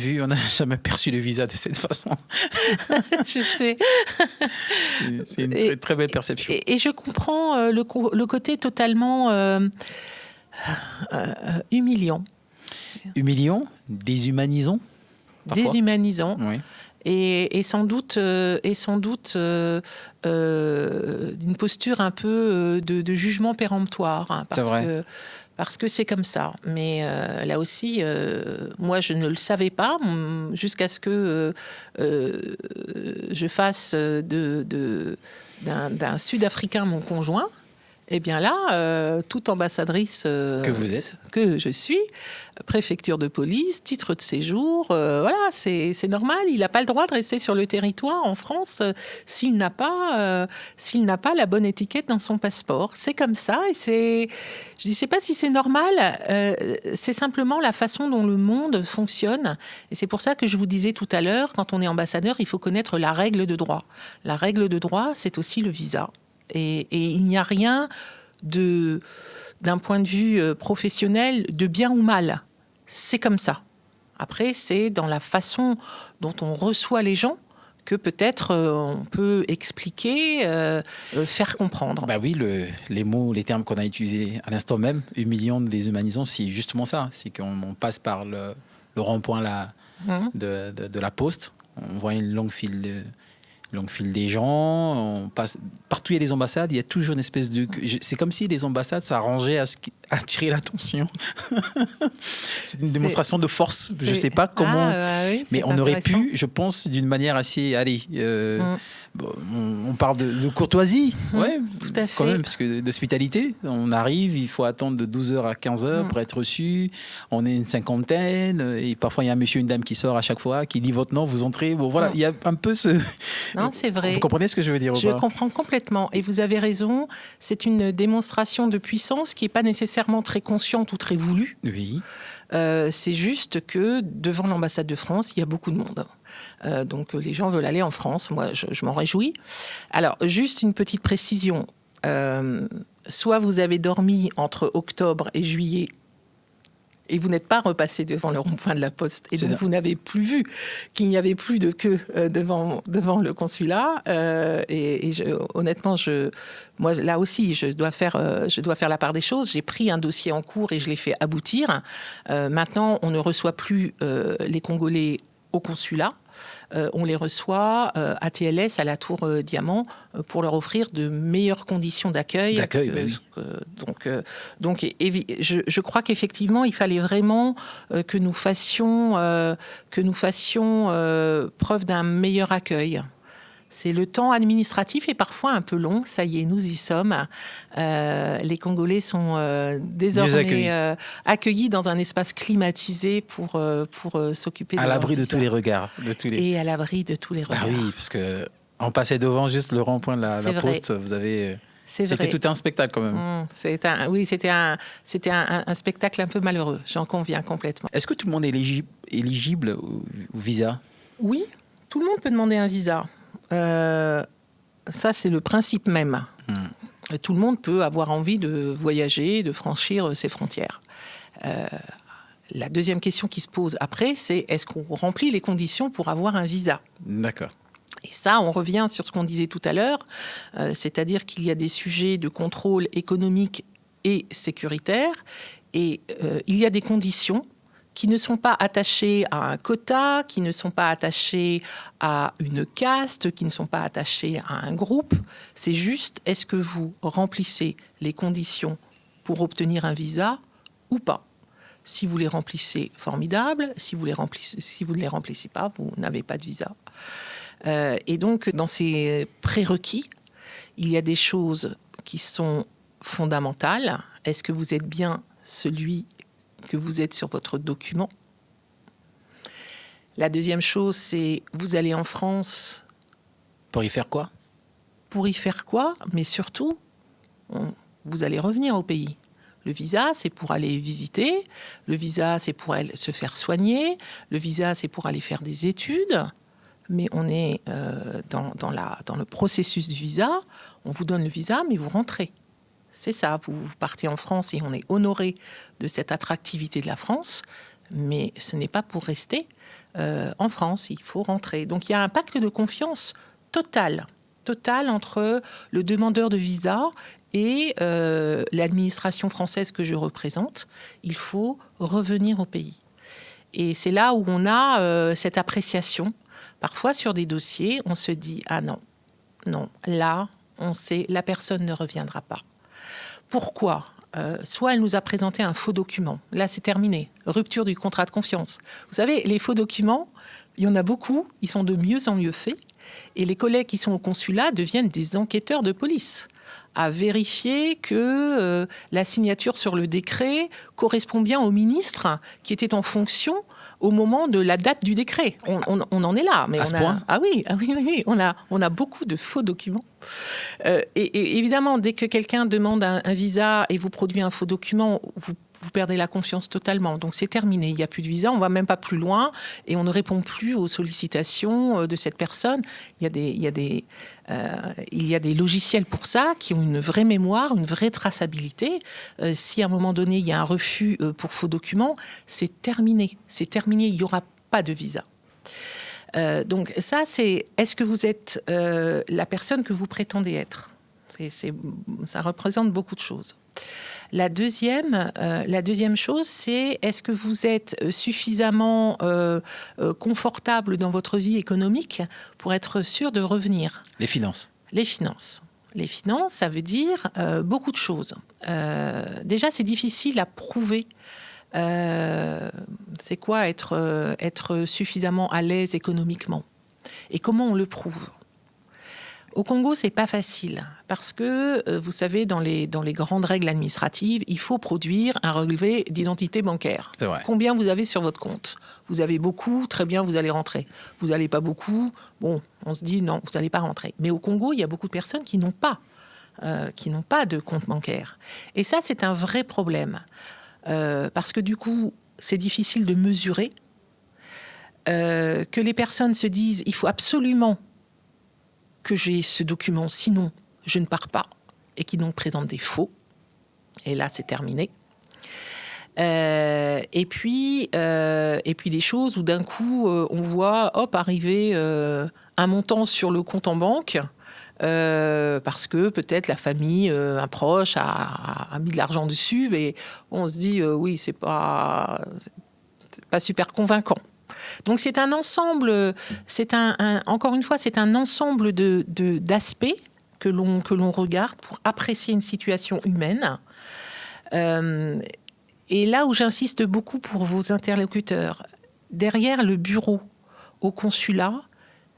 perçu le visa de cette façon. Je sais. C'est une très, très belle perception. Et je comprends le côté totalement humiliant. Humiliant, déshumanisant. Parfois. Déshumanisant. Oui. Et sans doute d'une posture un peu de jugement péremptoire. Hein, c'est vrai. Parce que c'est comme ça. Mais là aussi, moi, je ne le savais pas jusqu'à ce que je fasse d'un Sud-Africain mon conjoint. Eh bien là, toute ambassadrice que vous êtes, que je suis, préfecture de police, titre de séjour, voilà, c'est normal. Il n'a pas le droit de rester sur le territoire en France s'il n'a pas la bonne étiquette dans son passeport. C'est comme ça. Et je ne sais pas si c'est normal. C'est simplement la façon dont le monde fonctionne. Et c'est pour ça que je vous disais tout à l'heure, quand on est ambassadeur, il faut connaître la règle de droit. La règle de droit, c'est aussi le visa. Et il n'y a rien d'un point de vue professionnel de bien ou mal. C'est comme ça. Après, c'est dans la façon dont on reçoit les gens que peut-être on peut expliquer, faire comprendre. Bah oui, les mots, les termes qu'on a utilisés à l'instant même, humiliant, déshumanisant, c'est justement ça. C'est qu'on passe par le rond-point là, de la poste. On voit une longue file des gens, on passe partout, il y a des ambassades, il y a toujours une espèce de... C'est comme si les ambassades s'arrangeaient à attirer l'attention. C'est une démonstration de force, je ne sais pas comment... oui, mais on aurait pu, je pense, d'une manière assez... on parle de courtoisie, ouais, tout à fait. Quand même, parce que d'hospitalité, on arrive, il faut attendre de 12h à 15h pour être reçu, on est une cinquantaine, et parfois il y a un monsieur, une dame qui sort à chaque fois, qui dit votre nom, vous entrez, bon voilà, il y a un peu ce... Non, c'est vrai. Vous comprenez ce que je veux dire ou pas ? Je comprends complètement. Et vous avez raison, c'est une démonstration de puissance qui n'est pas nécessairement très consciente ou très voulue. Oui. C'est juste que devant l'ambassade de France, il y a beaucoup de monde. Donc les gens veulent aller en France. Moi, je m'en réjouis. Alors, juste une petite précision. Soit vous avez dormi entre octobre et juillet Et vous n'êtes pas repassé devant le rond-point de la Poste. Et donc, vous n'avez plus vu qu'il n'y avait plus de queue devant le consulat. Honnêtement, moi, là aussi, je dois faire la part des choses. J'ai pris un dossier en cours et je l'ai fait aboutir. Maintenant, on ne reçoit plus les Congolais au consulat. On les reçoit à TLS, à la Tour Diamant, pour leur offrir de meilleures conditions d'accueil. Je crois qu'effectivement, il fallait vraiment que nous fassions preuve d'un meilleur accueil. C'est le temps administratif est parfois un peu long. Ça y est, nous y sommes. Les Congolais sont désormais accueillis dans un espace climatisé pour s'occuper de à l'abri de tous les regards. Et à l'abri de tous les regards. Ah oui, parce qu'en passant devant juste le rond-point de la Poste, vous avez... C'était tout un spectacle quand même. C'était un spectacle un peu malheureux, j'en conviens complètement. Est-ce que tout le monde est éligible au visa ? Oui, tout le monde peut demander un visa. Ça, c'est le principe même. Tout le monde peut avoir envie de voyager, de franchir ses frontières. La deuxième question qui se pose après, c'est est-ce qu'on remplit les conditions pour avoir un visa ? D'accord. Et ça, on revient sur ce qu'on disait tout à l'heure, c'est-à-dire qu'il y a des sujets de contrôle économique et sécuritaire, et il y a des conditions qui ne sont pas attachés à un quota, qui ne sont pas attachés à une caste, qui ne sont pas attachés à un groupe. C'est juste, est-ce que vous remplissez les conditions pour obtenir un visa ou pas ? Si vous les remplissez, formidable. Si vous ne les remplissez pas, vous n'avez pas de visa. Et donc, dans ces prérequis, il y a des choses qui sont fondamentales. Est-ce que vous êtes bien celui que vous êtes sur votre document ? La deuxième chose, c'est vous allez en France. Pour y faire quoi ? Pour y faire quoi ? Mais surtout, vous allez revenir au pays. Le visa, c'est pour aller visiter. Le visa, c'est pour se faire soigner. Le visa, c'est pour aller faire des études. Mais on est dans le processus du visa. On vous donne le visa, mais vous rentrez. C'est ça, vous partez en France et on est honoré de cette attractivité de la France, mais ce n'est pas pour rester en France, il faut rentrer. Donc il y a un pacte de confiance total entre le demandeur de visa et l'administration française que je représente. Il faut revenir au pays. Et c'est là où on a cette appréciation. Parfois sur des dossiers, on se dit « Ah non, là, on sait, la personne ne reviendra pas ». Pourquoi ? Soit elle nous a présenté un faux document. Là, c'est terminé. Rupture du contrat de confiance. Vous savez, les faux documents, il y en a beaucoup. Ils sont de mieux en mieux faits. Et les collègues qui sont au consulat deviennent des enquêteurs de police à vérifier que la signature sur le décret correspond bien au ministre qui était en fonction au moment de la date du décret. On en est là. Mais point ? Ah oui. On a beaucoup de faux documents. Et évidemment, dès que quelqu'un demande un visa et vous produit un faux document, vous perdez la confiance totalement. Donc c'est terminé. Il n'y a plus de visa, on ne va même pas plus loin et on ne répond plus aux sollicitations de cette personne. Il y a des logiciels pour ça qui ont une vraie mémoire, une vraie traçabilité. Si à un moment donné, il y a un refus pour faux documents, c'est terminé. Il n'y aura pas de visa. Donc ça, c'est est-ce que vous êtes la personne que vous prétendez être ? Ça représente beaucoup de choses. La deuxième chose, c'est est-ce que vous êtes suffisamment confortable dans votre vie économique pour être sûr de revenir ? Les finances. Les finances, ça veut dire beaucoup de choses. Déjà, c'est difficile à prouver. C'est quoi être suffisamment à l'aise économiquement ? Et comment on le prouve ? Au Congo, c'est pas facile parce que, vous savez, dans les grandes règles administratives, il faut produire un relevé d'identité bancaire. C'est vrai. Combien vous avez sur votre compte ? Vous avez beaucoup, très bien, vous allez rentrer. Vous n'avez pas beaucoup, bon, on se dit non, vous n'allez pas rentrer. Mais au Congo, il y a beaucoup de personnes qui n'ont pas de compte bancaire. Et ça, c'est un vrai problème. Parce que du coup, c'est difficile de mesurer, que les personnes se disent il faut absolument que j'ai ce document, sinon je ne pars pas, et qui donc présentent des faux. Et là, c'est terminé. Et puis des choses où d'un coup, on voit arriver un montant sur le compte en banque. Parce que peut-être la famille, un proche a mis de l'argent dessus, mais on se dit oui, c'est pas super convaincant. Donc c'est un ensemble, encore une fois, c'est un ensemble d'aspects que l'on regarde pour apprécier une situation humaine. Et là où j'insiste beaucoup pour vos interlocuteurs, derrière le bureau au consulat,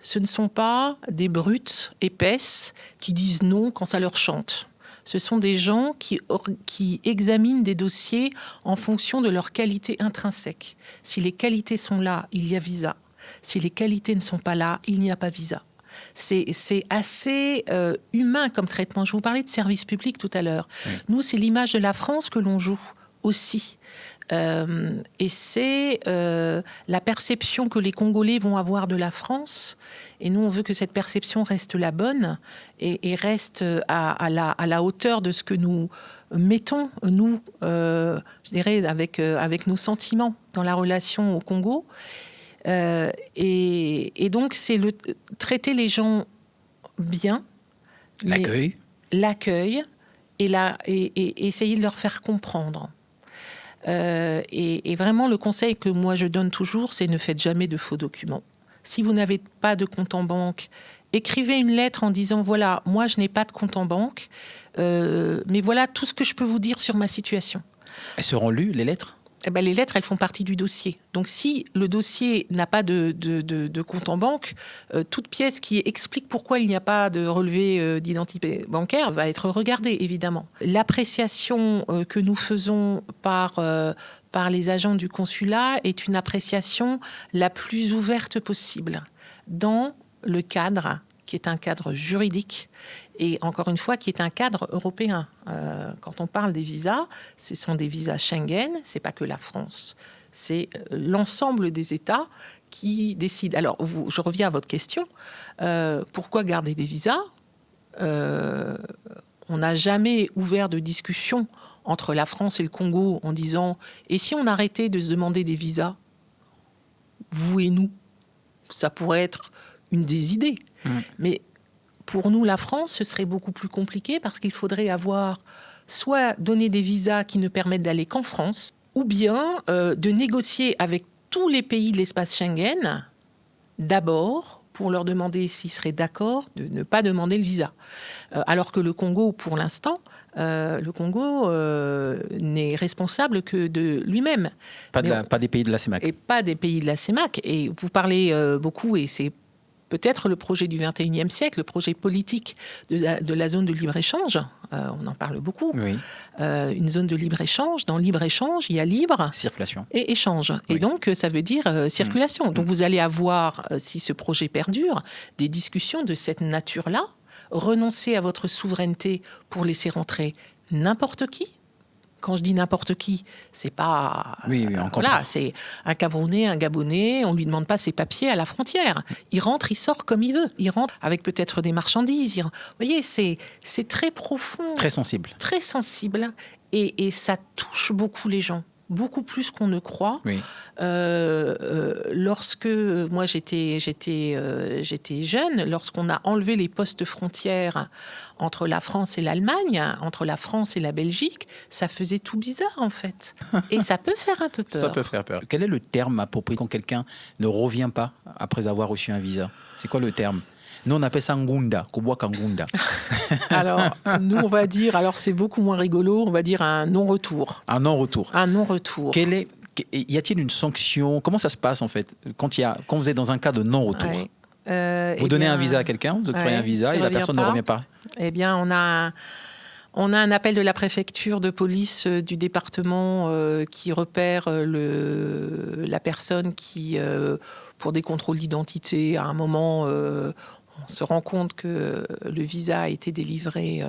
ce ne sont pas des brutes épaisses qui disent non quand ça leur chante. Ce sont des gens qui examinent des dossiers en fonction de leur qualité intrinsèque. Si les qualités sont là, il y a visa. Si les qualités ne sont pas là, il n'y a pas visa. C'est assez humain comme traitement. Je vous parlais de service public tout à l'heure. Oui. Nous, c'est l'image de la France que l'on joue aussi. Et c'est la perception que les Congolais vont avoir de la France. Et nous, on veut que cette perception reste la bonne et reste à la hauteur de ce que nous mettons, nous, je dirais, avec nos sentiments dans la relation au Congo. Et donc, c'est traiter les gens bien. L'accueil et essayer de leur faire comprendre. Et vraiment, le conseil que moi je donne toujours, c'est ne faites jamais de faux documents. Si vous n'avez pas de compte en banque, écrivez une lettre en disant voilà, moi je n'ai pas de compte en banque, mais voilà tout ce que je peux vous dire sur ma situation. Elles seront lues, les lettres ? Les lettres, elles font partie du dossier. Donc, si le dossier n'a pas de compte en banque, toute pièce qui explique pourquoi il n'y a pas de relevé d'identité bancaire va être regardée, évidemment. L'appréciation que nous faisons par les agents du consulat est une appréciation la plus ouverte possible, dans le cadre qui est un cadre juridique et encore une fois qui est un cadre européen. Quand on parle des visas, ce sont des visas Schengen, c'est pas que la France, c'est l'ensemble des États qui décident. Alors, je reviens à votre question. Pourquoi garder des visas ? On n'a jamais ouvert de discussion entre la France et le Congo en disant « Et si on arrêtait de se demander des visas, vous et nous ?» Ça pourrait être une des idées. Mais pour nous, la France, ce serait beaucoup plus compliqué parce qu'il faudrait avoir soit donné des visas qui ne permettent d'aller qu'en France, ou bien de négocier avec tous les pays de l'espace Schengen, d'abord, pour leur demander s'ils seraient d'accord de ne pas demander le visa. Alors que le Congo, pour l'instant, n'est responsable que de lui-même. Pas des pays de la CEMAC. Et pas des pays de la CEMAC. Et vous parlez beaucoup, et c'est peut-être le projet du XXIe siècle, le projet politique de la zone de libre-échange. On en parle beaucoup. Oui. Une zone de libre-échange. Dans libre-échange, il y a libre... circulation. Et échange. Oui. Et donc, ça veut dire circulation. Donc, vous allez avoir, si ce projet perdure, des discussions de cette nature-là. Renoncer à votre souveraineté pour laisser rentrer n'importe qui. Quand je dis n'importe qui, c'est pas... voilà, c'est un Camerounais, un Gabonais, on ne lui demande pas ses papiers à la frontière. Il rentre, il sort comme il veut. Il rentre avec peut-être des marchandises. Vous voyez, c'est très profond. Très sensible. Très sensible. Et ça touche beaucoup les gens. Beaucoup plus qu'on ne croit. Oui. Lorsque moi j'étais jeune, lorsqu'on a enlevé les postes frontières entre la France et l'Allemagne, entre la France et la Belgique, ça faisait tout bizarre en fait. Et ça peut faire un peu peur. Ça peut faire peur. Quel est le terme approprié quand quelqu'un ne revient pas après avoir reçu un visa ? C'est quoi le terme ? Nous, on appelle ça ngunda, Kubwaka ngunda. Alors, nous, on va dire, alors c'est beaucoup moins rigolo, on va dire un non-retour. Un non-retour. Un non-retour. Y a-t-il une sanction ? Comment ça se passe, en fait, quand vous êtes dans un cas de non-retour ? Vous donnez un visa à quelqu'un, vous octroyez un visa et la personne ne revient pas. Eh bien, on a un appel de la préfecture de police du département qui repère la personne qui, pour des contrôles d'identité, à un moment... on se rend compte que le visa a été délivré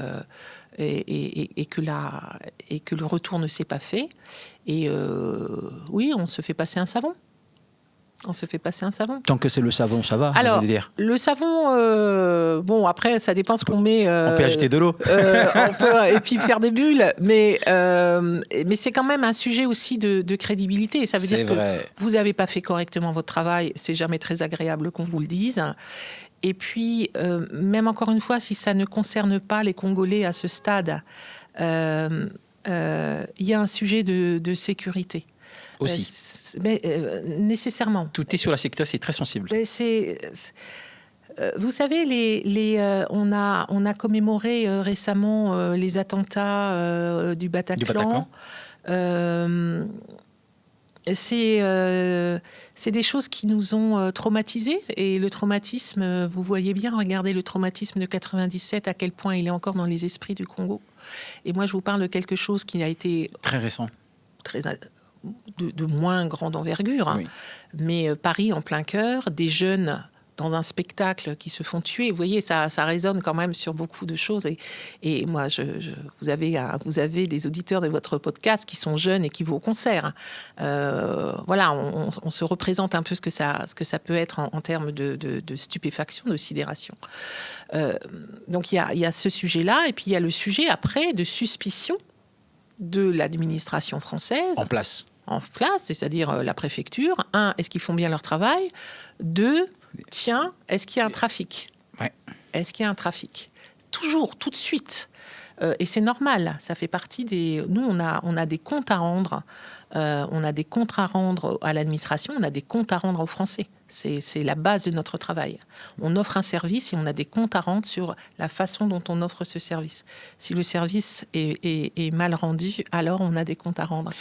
et que le retour ne s'est pas fait. Et oui, on se fait passer un savon. On se fait passer un savon. Tant que c'est le savon, ça va. Alors, je veux dire. le savon, bon, après, ça dépend ce qu'on met. On peut ajouter de l'eau. On peut, et puis faire des bulles. Mais c'est quand même un sujet aussi de crédibilité. Ça veut dire que vous n'avez pas fait correctement votre travail. C'est jamais très agréable qu'on vous le dise. Et puis, même encore une fois, si ça ne concerne pas les Congolais à ce stade, il y a un sujet de sécurité. Aussi. Nécessairement. Tout est sur la sécurité, c'est très sensible. Vous savez, on a commémoré récemment les attentats du Bataclan. C'est des choses qui nous ont traumatisés. Et le traumatisme, vous voyez bien, regardez le traumatisme de 97, à quel point il est encore dans les esprits du Congo. Et moi, je vous parle de quelque chose qui a été... Très récent. De moins grande envergure. Oui. Mais Paris en plein cœur, des jeunes dans un spectacle qui se font tuer. Vous voyez, ça résonne quand même sur beaucoup de choses. Et moi, vous avez des auditeurs de votre podcast qui sont jeunes et qui vont au concert. Voilà, on se représente un peu ce que ça peut être en termes de stupéfaction, de sidération. Donc, il y a ce sujet-là. Et puis, il y a le sujet, après, de suspicion de l'administration française. En place, c'est-à-dire la préfecture. 1, est-ce qu'ils font bien leur travail ? 2, tiens, est-ce qu'il y a un trafic ? Ouais. Est-ce qu'il y a un trafic ? Toujours, tout de suite. Et c'est normal, ça fait partie des... Nous, on a des comptes à rendre. On a des comptes à rendre à l'administration, on a des comptes à rendre aux Français. C'est la base de notre travail. On offre un service et on a des comptes à rendre sur la façon dont on offre ce service. Si le service est mal rendu, alors on a des comptes à rendre.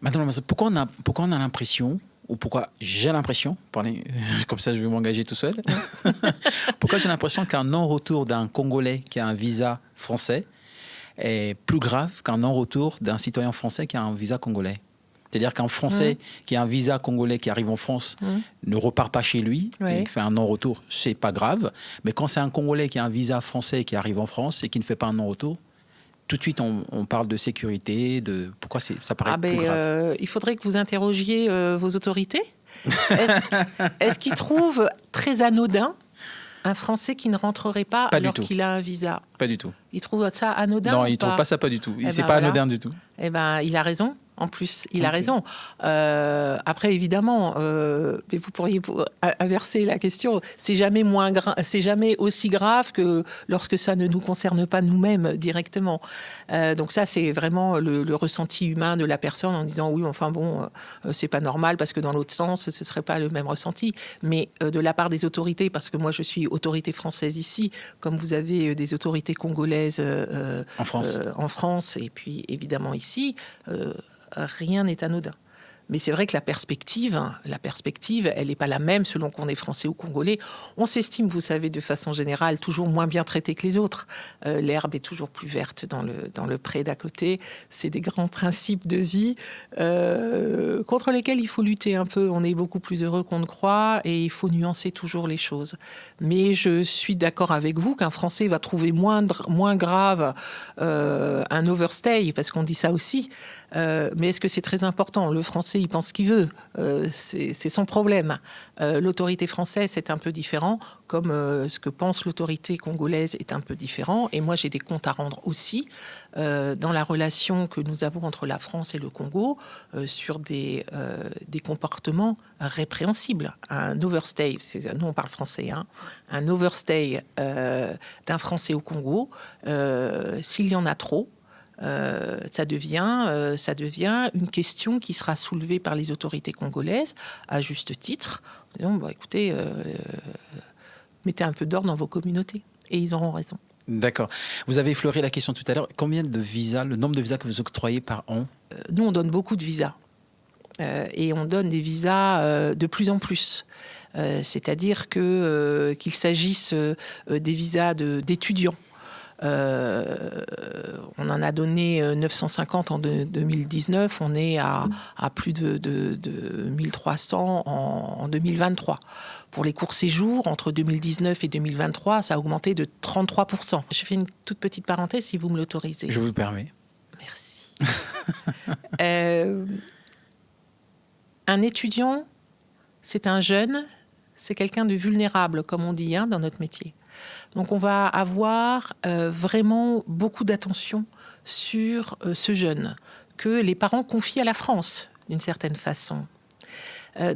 Maintenant, pourquoi on a l'impression, ou pourquoi j'ai l'impression, comme ça je vais m'engager tout seul, pourquoi j'ai l'impression qu'un non-retour d'un Congolais qui a un visa français est plus grave qu'un non-retour d'un citoyen français qui a un visa congolais. C'est-à-dire qu'un Français qui a un visa congolais qui arrive en France ne repart pas chez lui et fait un non-retour, c'est pas grave. Mais quand c'est un Congolais qui a un visa français qui arrive en France et qui ne fait pas un non-retour, tout de suite on parle de sécurité, de pourquoi ça paraît plus grave. Il faudrait que vous interrogiez vos autorités. Est-ce qu'ils trouvent très anodin un Français qui ne rentrerait pas alors qu'il a un visa? Pas du tout. Ils trouvent ça anodin? Non, ils ne trouvent pas ça pas du tout. C'est pas anodin du tout. Eh ben, il a raison. En plus, il a raison. Après, évidemment, mais vous pourriez inverser la question. C'est jamais aussi grave que lorsque ça ne nous concerne pas nous-mêmes directement. Donc ça, c'est vraiment le ressenti humain de la personne en disant oui, enfin bon, c'est pas normal parce que dans l'autre sens, ce serait pas le même ressenti. Mais de la part des autorités, parce que moi, je suis autorité française ici, comme vous avez des autorités congolaises en France, et puis évidemment ici. Rien n'est anodin. Mais c'est vrai que la perspective, elle n'est pas la même selon qu'on est français ou congolais. On s'estime, vous savez, de façon générale, toujours moins bien traité que les autres. L'herbe est toujours plus verte dans le pré d'à côté. C'est des grands principes de vie contre lesquels il faut lutter un peu. On est beaucoup plus heureux qu'on ne croit et il faut nuancer toujours les choses. Mais je suis d'accord avec vous qu'un Français va trouver moins grave un overstay, parce qu'on dit ça aussi. Mais est-ce que c'est très important ? Le Français, il pense ce qu'il veut. C'est son problème. L'autorité française, c'est un peu différent, comme ce que pense l'autorité congolaise est un peu différent. Et moi, j'ai des comptes à rendre aussi dans la relation que nous avons entre la France et le Congo sur des comportements répréhensibles. Un overstay, nous on parle français, hein, un overstay d'un Français au Congo, s'il y en a trop, ça devient une question qui sera soulevée par les autorités congolaises à juste titre. Disons, écoutez, mettez un peu d'ordre dans vos communautés et ils auront raison. D'accord. Vous avez effleuré la question tout à l'heure. Combien de visas, le nombre de visas que vous octroyez par an ? Nous, on donne beaucoup de visas. Et on donne des visas de plus en plus. C'est-à-dire qu'il s'agisse des visas d'étudiants. On en a donné 950 en 2019, on est à plus de 1300 en 2023. Pour les courts séjours, entre 2019 et 2023, ça a augmenté de 33%. Je fais une toute petite parenthèse, si vous me l'autorisez. Je vous le permets. Merci. Un étudiant, c'est un jeune, c'est quelqu'un de vulnérable, comme on dit dans notre métier. Donc on va avoir vraiment beaucoup d'attention sur ce jeune, que les parents confient à la France, d'une certaine façon.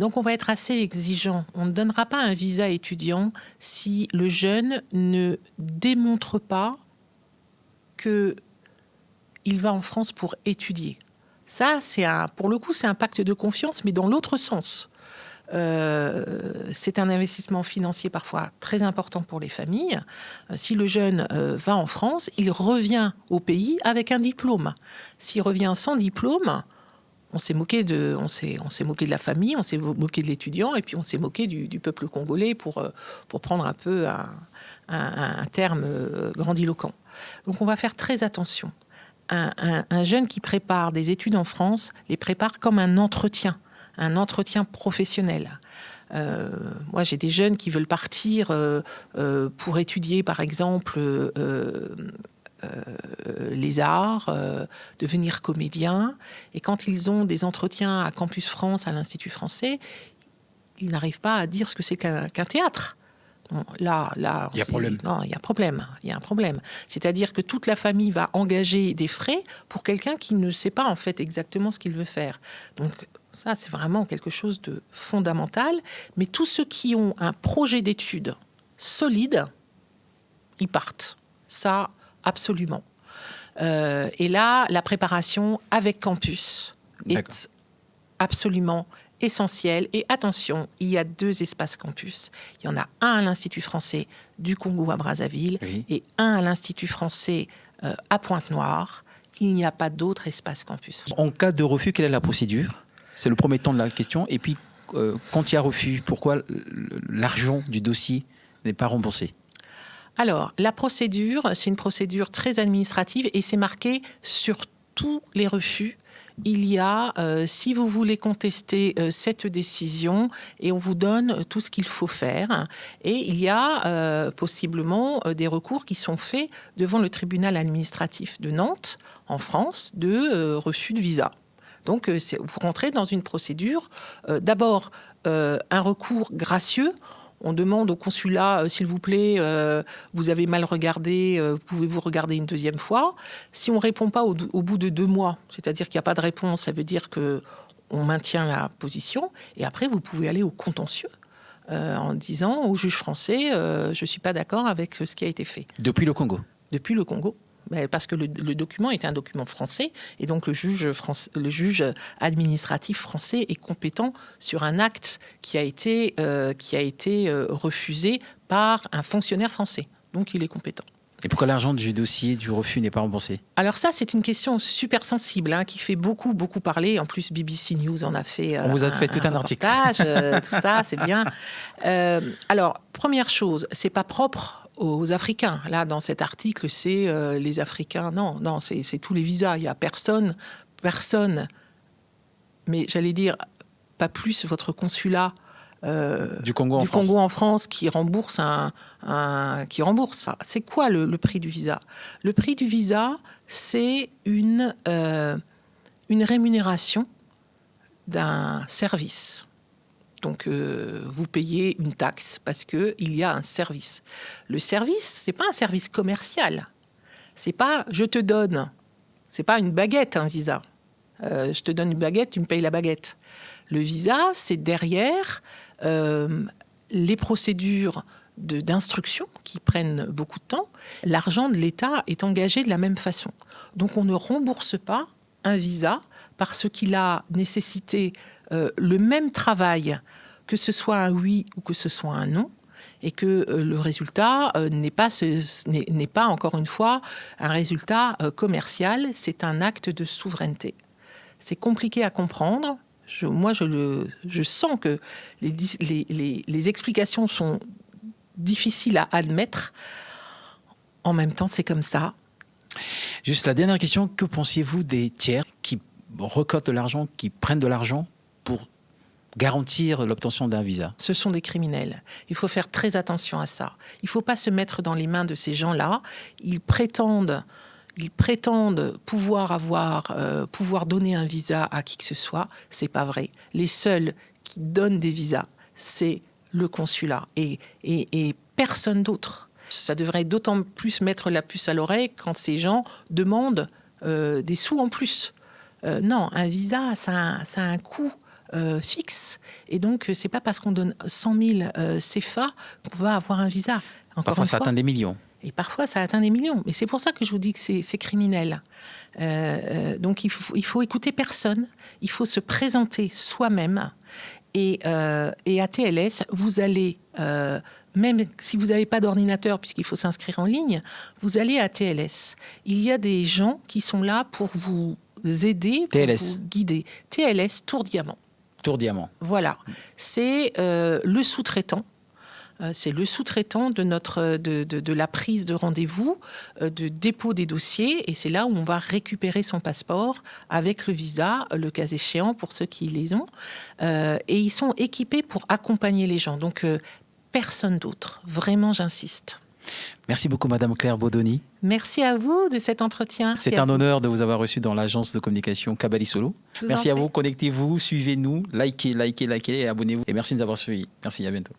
Donc on va être assez exigeant. On ne donnera pas un visa étudiant si le jeune ne démontre pas qu'il va en France pour étudier. Ça, pour le coup, c'est un pacte de confiance, mais dans l'autre sens. C'est un investissement financier parfois très important pour les familles. Si le jeune va en France, il revient au pays avec un diplôme. S'il revient sans diplôme, on s'est moqué de la famille, on s'est moqué de l'étudiant, et puis on s'est moqué du peuple congolais pour prendre un peu un terme grandiloquent. Donc on va faire très attention. Un jeune qui prépare des études en France les prépare comme un entretien professionnel. Moi, j'ai des jeunes qui veulent partir pour étudier, par exemple, les arts, devenir comédien. Et quand ils ont des entretiens à Campus France, à l'Institut français, ils n'arrivent pas à dire ce que c'est qu'un théâtre. Bon, là, il y a problème. Non, il y a un problème. C'est-à-dire que toute la famille va engager des frais pour quelqu'un qui ne sait pas en fait exactement ce qu'il veut faire. Donc ça, c'est vraiment quelque chose de fondamental. Mais tous ceux qui ont un projet d'études solide, ils partent. Ça, absolument. Et là, la préparation avec campus est absolument essentielle. Et attention, il y a 2 espaces campus. Il y en a un à l'Institut français du Congo à Brazzaville et un à l'Institut français à Pointe-Noire. Il n'y a pas d'autre espace campus. En cas de refus, quelle est la procédure ? C'est le premier temps de la question. Et puis, quand il y a refus, pourquoi l'argent du dossier n'est pas remboursé ? Alors, la procédure, c'est une procédure très administrative et c'est marqué sur tous les refus. Il y a, si vous voulez contester cette décision, et on vous donne tout ce qu'il faut faire. Et il y a possiblement des recours qui sont faits devant le tribunal administratif de Nantes, en France, de refus de visa. Donc, vous rentrez dans une procédure. D'abord, un recours gracieux. On demande au consulat, s'il vous plaît, vous avez mal regardé, pouvez-vous regarder une deuxième fois ? Si on ne répond pas au bout de 2 mois, c'est-à-dire qu'il n'y a pas de réponse, ça veut dire qu'on maintient la position. Et après, vous pouvez aller au contentieux en disant au juge français, je ne suis pas d'accord avec ce qui a été fait. Depuis le Congo ? Depuis le Congo. Parce que le document est un document français et donc le juge administratif français est compétent sur un acte qui a été refusé par un fonctionnaire français. Donc il est compétent. Et pourquoi l'argent du dossier du refus n'est pas remboursé ? Alors ça, c'est une question super sensible qui fait beaucoup parler. En plus, BBC News en a fait on vous a fait tout un article. Tout ça, c'est bien. Alors, première chose, c'est pas propre aux Africains. Là, dans cet article, c'est les Africains. Non, c'est tous les visas. Il n'y a personne, mais j'allais dire, pas plus votre consulat du Congo en France qui rembourse qui rembourse. C'est quoi le prix du visa ? Le prix du visa, c'est une rémunération d'un service. Donc, vous payez une taxe parce qu'il y a un service. Le service, ce n'est pas un service commercial. C'est pas « je te donne ». Ce n'est pas une baguette, un visa. Je te donne une baguette, tu me payes la baguette. Le visa, c'est derrière les procédures d'instruction qui prennent beaucoup de temps. L'argent de l'État est engagé de la même façon. Donc, on ne rembourse pas un visa parce qu'il a nécessité le même travail, que ce soit un oui ou que ce soit un non, et que le résultat n'est pas, encore une fois, un résultat commercial, c'est un acte de souveraineté. C'est compliqué à comprendre. Je sens que les explications sont difficiles à admettre. En même temps, c'est comme ça. Juste la dernière question, que pensiez-vous des tiers qui recoltent de l'argent, qui prennent de l'argent pour garantir l'obtention d'un visa ? Ce sont des criminels. Il faut faire très attention à ça. Il ne faut pas se mettre dans les mains de ces gens-là. Ils prétendent pouvoir donner un visa à qui que ce soit. C'est pas vrai. Les seuls qui donnent des visas, c'est le consulat et personne d'autre. Ça devrait d'autant plus mettre la puce à l'oreille quand ces gens demandent des sous en plus. Non, un visa, ça a un coût fixe. Et donc, c'est pas parce qu'on donne 100 000 CFA qu'on va avoir un visa. Parfois, ça atteint des millions. Et parfois, ça atteint des millions. Mais c'est pour ça que je vous dis que c'est criminel. Donc, il faut écouter personne. Il faut se présenter soi-même. Et à TLS, vous allez, même si vous n'avez pas d'ordinateur, puisqu'il faut s'inscrire en ligne, vous allez à TLS. Il y a des gens qui sont là pour vous aider, pour vous guider. TLS, Tour Diamant. Tour Diamant. Voilà. C'est le sous-traitant. C'est le sous-traitant de la prise de rendez-vous, de dépôt des dossiers, et c'est là où on va récupérer son passeport avec le visa, le cas échéant pour ceux qui les ont. Et ils sont équipés pour accompagner les gens. Donc, personne d'autre. Vraiment, j'insiste. Merci beaucoup, Madame Claire Bodoni. Merci à vous de cet entretien. C'est un honneur de vous avoir reçu dans l'agence de communication Kabali Solo. Merci à vous. Connectez-vous, suivez-nous, likez et abonnez-vous. Et merci de nous avoir suivis. Merci, à bientôt.